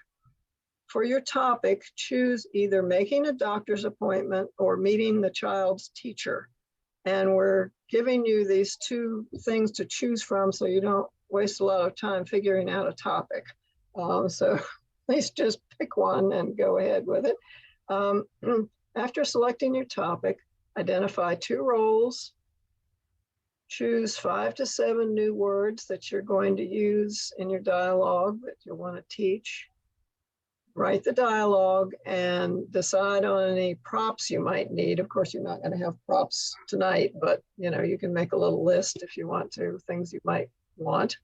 For your topic, choose either making a doctor's appointment or meeting the child's teacher. And we're giving you these 2 things to choose from so you don't waste a lot of time figuring out a topic. So please just pick one and go ahead with it. After selecting your topic, identify 2 roles, choose 5 to 7 new words that you're going to use in your dialogue that you want to teach. Write the dialogue and decide on any props you might need. Of course, you're not going to have props tonight, but you can make a little list if you want to, things you might want.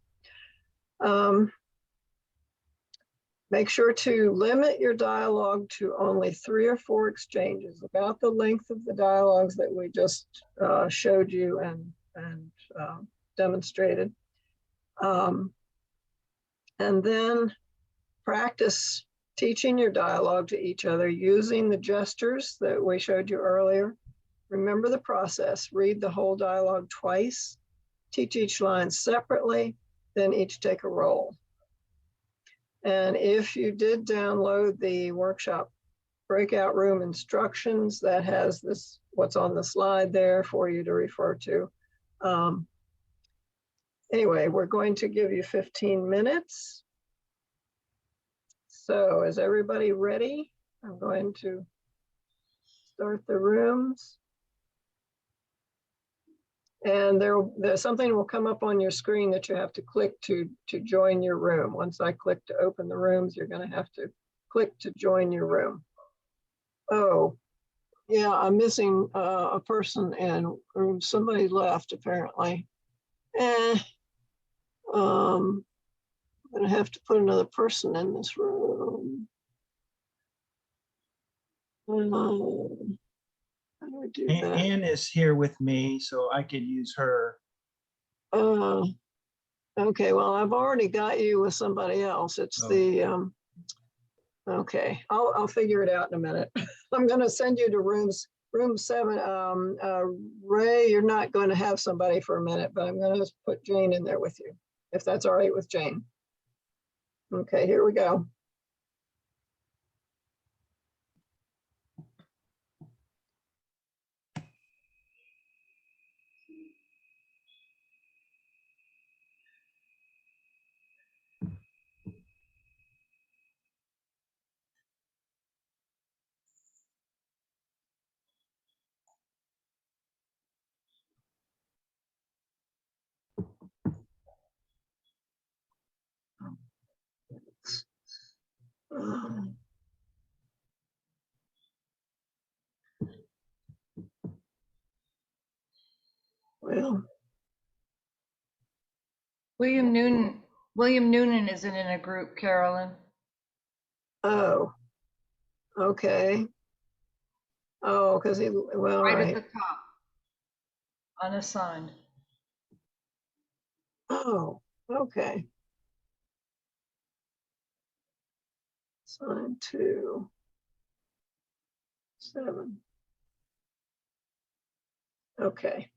Make sure to limit your dialogue to only 3 or 4 exchanges, about the length of the dialogues that we just showed you and demonstrated. And then practice teaching your dialogue to each other using the gestures that we showed you earlier. Remember the process. Read the whole dialogue twice, teach each line separately, then each take a role. And if you did download the workshop breakout room instructions that has this, what's on the slide there for you to refer to. Anyway, we're going to give you 15 minutes. So is everybody ready? I'm going to start the rooms. And there's something will come up on your screen that you have to click to join your room. Once I click to open the rooms, you're going to have to click to join your room. Oh, yeah, I'm missing a person in room. Somebody left apparently. I'm gonna have to put another person in this room. How do I do that? Anne is here with me, so I could use her. Okay, well, I've already got you with somebody else. It's the, okay, I'll figure it out in a minute. I'm gonna send you to room 7. Ray, you're not going to have somebody for a minute, but I'm gonna just put Jane in there with you, if that's all right with Jane. Okay, here we go. Well, William Noonan isn't in a group, Carolyn. oh, okay. Oh, because he, well, Right right. at the top, unassigned. Oh, okay. Sign 2, 7. Okay,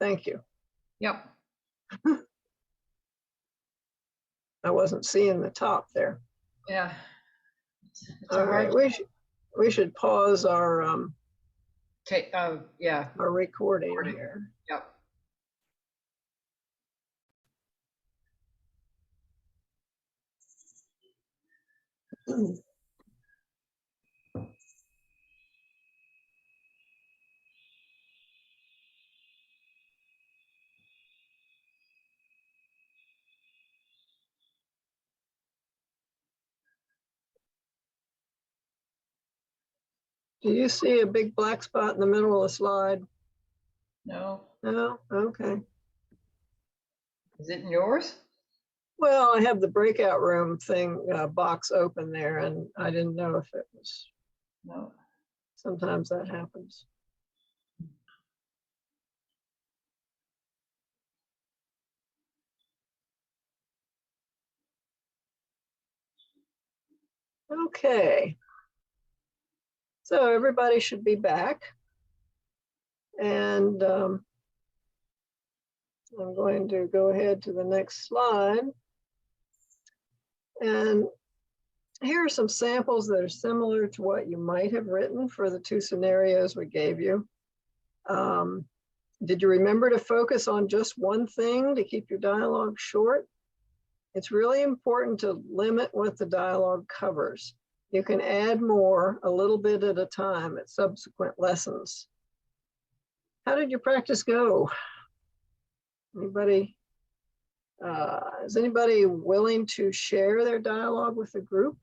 thank you. Yep. I wasn't seeing the top there. Yeah. All right, we should pause our yeah, our recording here. Yep. Do you see a big black spot in the middle of the slide? No. No? Okay. Is it in yours? Well, I have the breakout room thing box open there, and I didn't know if it was. No. Sometimes that happens. Okay. So everybody should be back. And I'm going to go ahead to the next slide. And here are some samples that are similar to what you might have written for the 2 scenarios we gave you. Did you remember to focus on just one thing to keep your dialogue short? It's really important to limit what the dialogue covers. You can add more a little bit at a time at subsequent lessons. How did your practice go? Anybody? Is anybody willing to share their dialogue with the group?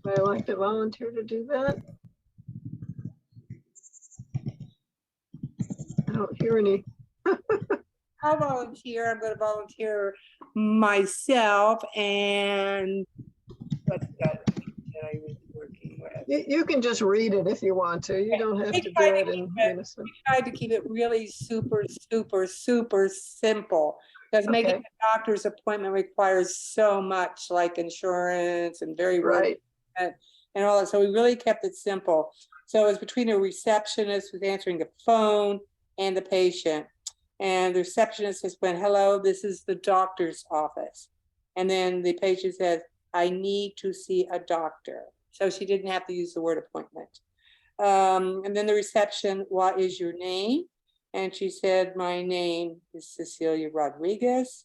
Would I like to volunteer to do that? I don't hear any. I'll volunteer. I'm going to volunteer myself and what's the other thing that I was working with? You can just read it if you want to. You don't have to do it in unison. I tried to keep it really super simple because making a doctor's appointment requires so much, like insurance and very right and all that. So we really kept it simple. So it was between a receptionist who's answering the phone and the patient. And the receptionist just went, "Hello, this is the doctor's office." And then the patient says, "I need to see a doctor." So she didn't have to use the word appointment. And then the reception, what is your name? And she said, my name is Cecilia Rodriguez.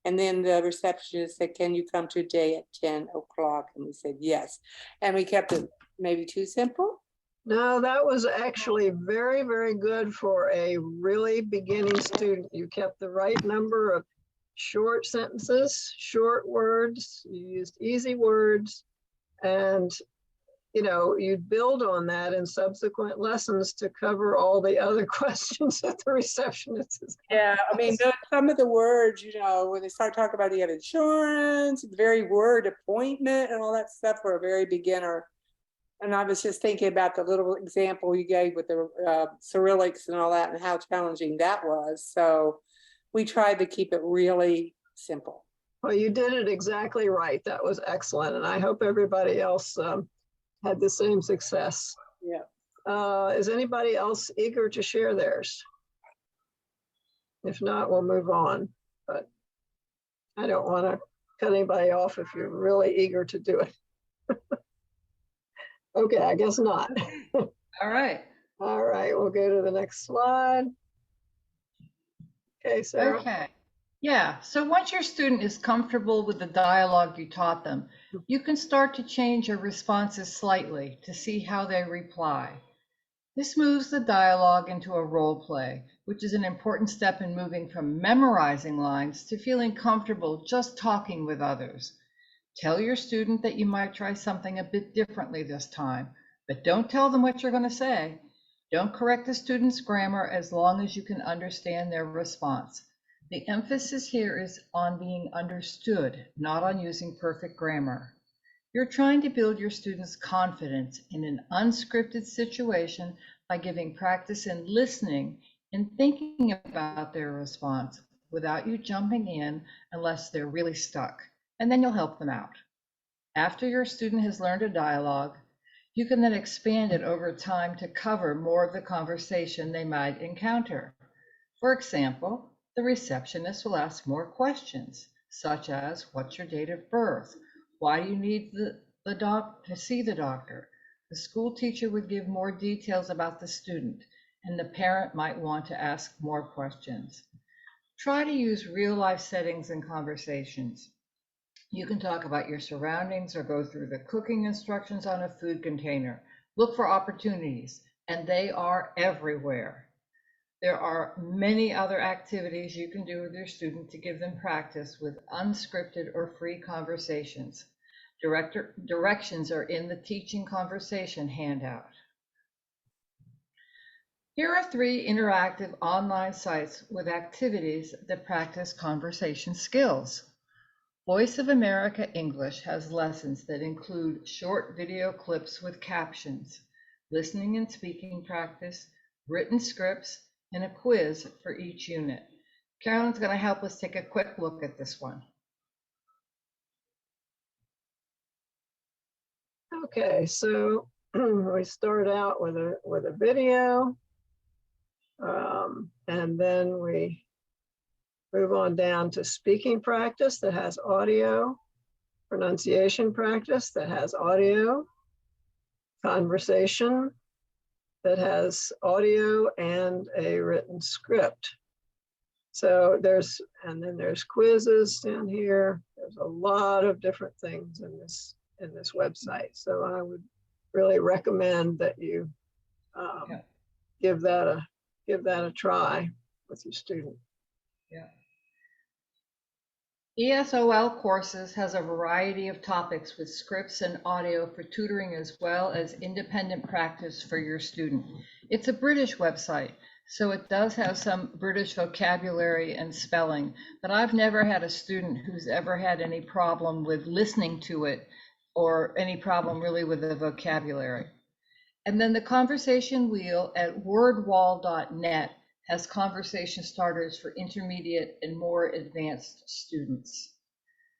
And then the receptionist said, can you come today at 10 o'clock? And we said, yes. And we kept it maybe too simple. No, that was actually very, very good for a really beginning student. You kept the right number of short sentences, short words, you used easy words, and you build on that in subsequent lessons to cover all the other questions that the receptionist is. Yeah, I mean, some of the words, when they start talking about you have insurance, the very word appointment and all that stuff for a very beginner. And I was just thinking about the little example you gave with the Cyrillics and all that and how challenging that was. So we tried to keep it really simple. Well, you did it exactly right. That was excellent. And I hope everybody else had the same success. Yeah. Is anybody else eager to share theirs? If not, we'll move on. But I don't want to cut anybody off if you're really eager to do it. Okay, I guess not. All right. All right, we'll go to the next slide. Okay, Sarah. Okay. Yeah, so once your student is comfortable with the dialogue you taught them, you can start to change your responses slightly to see how they reply. This moves the dialogue into a role play, which is an important step in moving from memorizing lines to feeling comfortable just talking with others. Tell your student that you might try something a bit differently this time, but don't tell them what you're going to say. Don't correct the student's grammar as long as you can understand their response. The emphasis here is on being understood, not on using perfect grammar. You're trying to build your students' confidence in an unscripted situation by giving practice in listening and thinking about their response without you jumping in unless they're really stuck. And then you'll help them out. After your student has learned a dialogue, you can then expand it over time to cover more of the conversation they might encounter. For example, the receptionist will ask more questions, such as, what's your date of birth? Why do you need to see the doctor? The school teacher would give more details about the student, and the parent might want to ask more questions. Try to use real-life settings in conversations. You can talk about your surroundings or go through the cooking instructions on a food container. Look for opportunities, and they are everywhere. There are many other activities you can do with your student to give them practice with unscripted or free conversations. Directions are in the teaching conversation handout. Here are 3 interactive online sites with activities that practice conversation skills. Voice of America English has lessons that include short video clips with captions, listening and speaking practice, written scripts, and a quiz for each unit. Carolyn's going to help us take a quick look at this one. Okay, so we start out with a video, and then we move on down to speaking practice that has audio, pronunciation practice that has audio, conversation that has audio and a written script. So there's quizzes down here. There's a lot of different things in this website. So I would really recommend that you give that a try with your student. Yeah. ESOL Courses has a variety of topics with scripts and audio for tutoring as well as independent practice for your student. It's a British website, so it does have some British vocabulary and spelling, but I've never had a student who's ever had any problem with listening to it or any problem really with the vocabulary. And then the conversation wheel at wordwall.net has conversation starters for intermediate and more advanced students.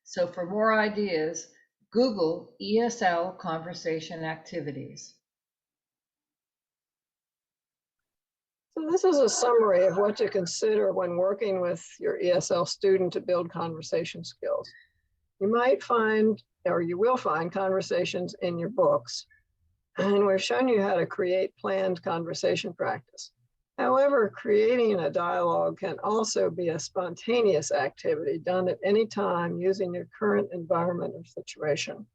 So for more ideas, Google ESL conversation activities. So this is a summary of what to consider when working with your ESL student to build conversation skills. You might find, or you will find, conversations in your books. And we've shown you how to create planned conversation practice. However, creating a dialogue can also be a spontaneous activity done at any time using your current environment or situation.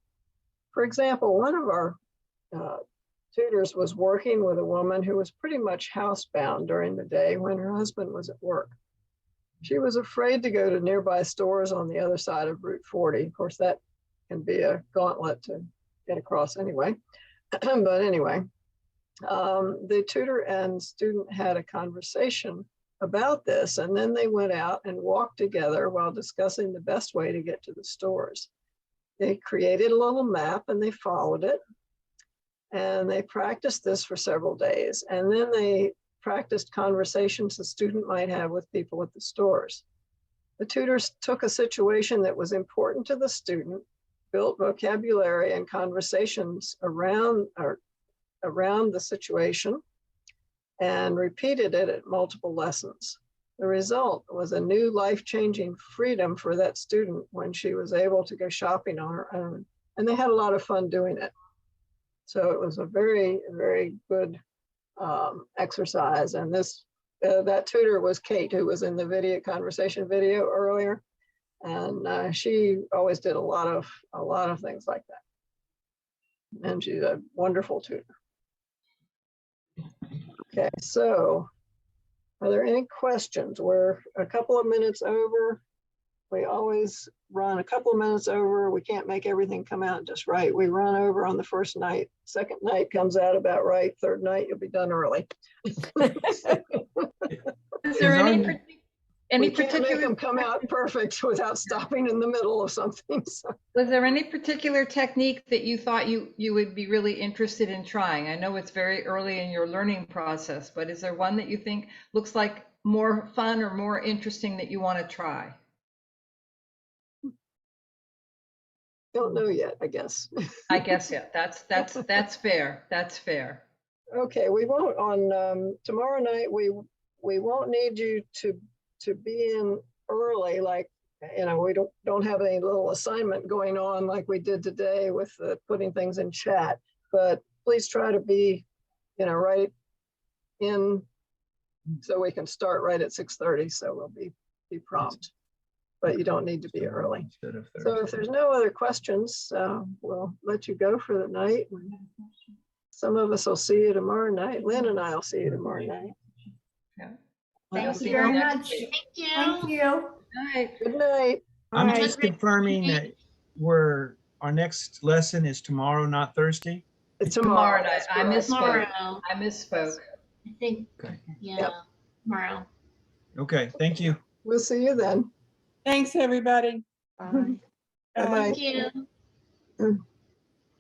For example, one of our tutors was working with a woman who was pretty much housebound during the day when her husband was at work. She was afraid to go to nearby stores on the other side of Route 40. Of course, that can be a gauntlet to get across anyway. But anyway, the tutor and student had a conversation about this, and then they went out and walked together while discussing the best way to get to the stores. They created a little map and they followed it, and they practiced this for several days. And then they practiced conversations the student might have with people at the stores. The tutors took a situation that was important to the student, built vocabulary and conversations around the situation, and repeated it at multiple lessons. The result was a new life-changing freedom for that student when she was able to go shopping on her own. And they had a lot of fun doing it. So it was a very, very good exercise. And that tutor was Kate, who was in the conversation video earlier. And she always did a lot of things like that. And she's a wonderful tutor. Okay, so are there any questions? We're a couple of minutes over. We always run a couple of minutes over. We can't make everything come out just right. We run over on the first night. Second night comes out about right. Third night, you'll be done early. Is there any particular? particular Make them come out perfect without stopping in the middle of something. So. Was there any particular technique that you thought you would be really interested in trying? I know it's very early in your learning process, but is there one that you think looks like more fun or more interesting that you want to try? Don't know yet, I guess. I guess, yeah, that's fair. That's fair. Okay, we won't on tomorrow night. We won't need you to be in early, like, you know, we don't have any little assignment going on like we did today with putting things in chat, but please try to be, you know, right in so we can start right at 6:30. So we'll be prompt, but you don't need to be early. So if there's no other questions, we'll let you go for the night. Some of us will see you tomorrow night. Lynn and I will see you tomorrow night. Yeah. Thank you very much. Thank you. Thank you. Good night. I'm Bye. just confirming that our next lesson is tomorrow, not Thursday. It's Tomorrow night. I Tomorrow. misspoke. I think, Okay. yeah, Yep. tomorrow. Okay, thank you. We'll see you then. Thanks, everybody. Bye-bye. Thank you.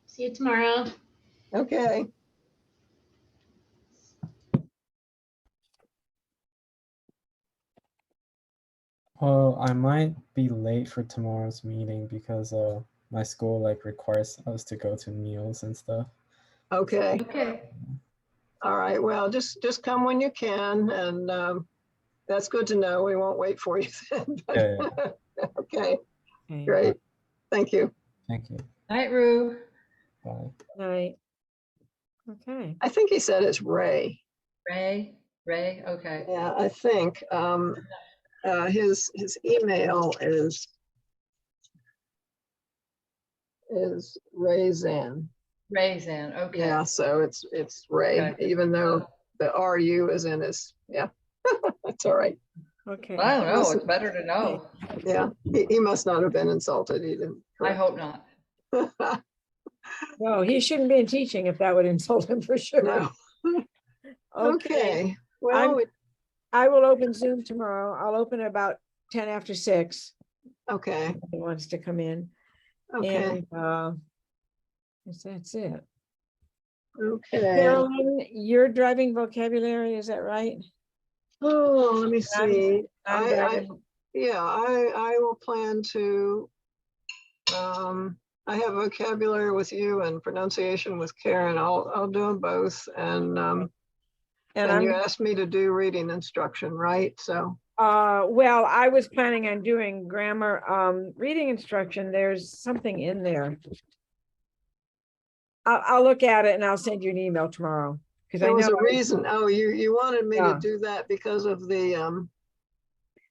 See you tomorrow. Okay. Well, I might be late for tomorrow's meeting because my school like requires us to go to meals and stuff. Okay. Okay. All right. Well, just come when you can, and that's good to know. We won't wait for you then. Yeah. Okay. Great. Thank you. Thank you. Night, Rue. Bye. Night. Okay. I think he said it's Ray. Ray. Okay. Yeah, I think his email is Rayzan. Rayzan. Okay. Yeah, so it's Ray, Okay. even though the RU is in his, yeah, that's all right. Okay. I don't know. It's better to know. Yeah, he must not have been insulted. He didn't. I hope not. No, he shouldn't be in teaching if that would insult him for sure. No. Okay. Well, I will open Zoom tomorrow. I'll open about 10 after 6. Okay. If he wants to come in. Okay. And that's it. Okay. Carolyn, you're driving vocabulary, is that right? Oh, let me see. I'm driving. I will plan to. I have vocabulary with you and pronunciation with Karen. I'll do them both. And you asked me to do reading instruction, right? So Well, I was planning on doing grammar, reading instruction. There's something in there. I'll look at it and I'll send you an email tomorrow. Because I There know was a reason. Oh, you wanted me Yeah. to do that because of the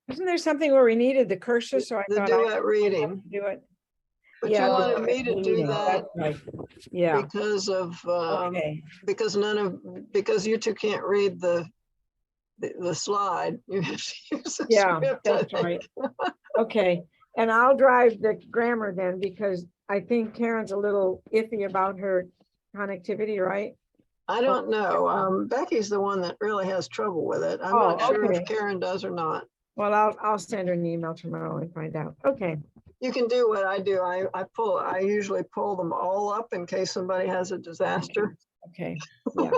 Isn't there something where we needed the cursus? So I the thought duet reading. do it. But Yeah, you the wanted me to duet do reading, that that's right. Yeah. because of Okay. because you two can't read the slide. You have to use the Yeah, script, I that's think. right. Okay, and I'll drive the grammar then because I think Karen's a little iffy about her connectivity, right? I don't know. Becky's the one that really has trouble with it. I'm not sure okay. if Karen does or not. Well, I'll send her an email tomorrow and find out. Okay. You can do what I do. I usually pull them all up in case somebody has a disaster. Okay. Yeah.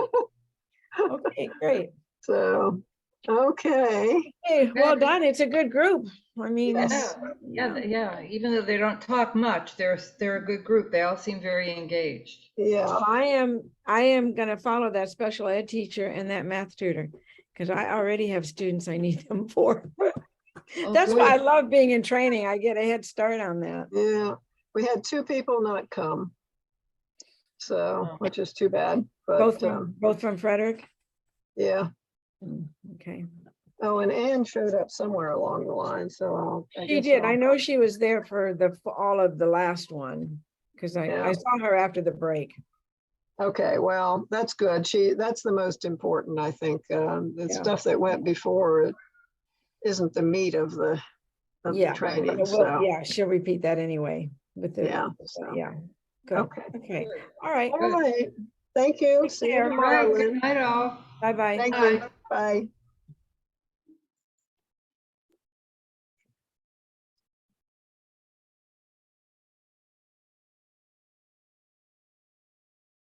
Okay, great. So, okay. Hey, well done. It's a good group. I mean, Yeah. Even though they don't talk much, they're a good group. They all seem very engaged. Yeah. Well, I am gonna follow that special ed teacher and that math tutor because I already have students I need them for. That's why I love being in training. I get a head start on that. Yeah, we had 2 people not come, so which is too bad. But both from Frederick. Yeah. Okay. Oh, and Anne showed up somewhere along the line, so She did. I know she was there for all of the last one because I saw her after the break. Okay, well, that's good. That's the most important, I think. The stuff that went before isn't the meat of the training. Well, So yeah, she'll repeat that anyway with the yeah. Good. Okay. All right. All right. Thank you. Take See you care. tomorrow. Good night, all. Bye-bye. Thank you. Bye.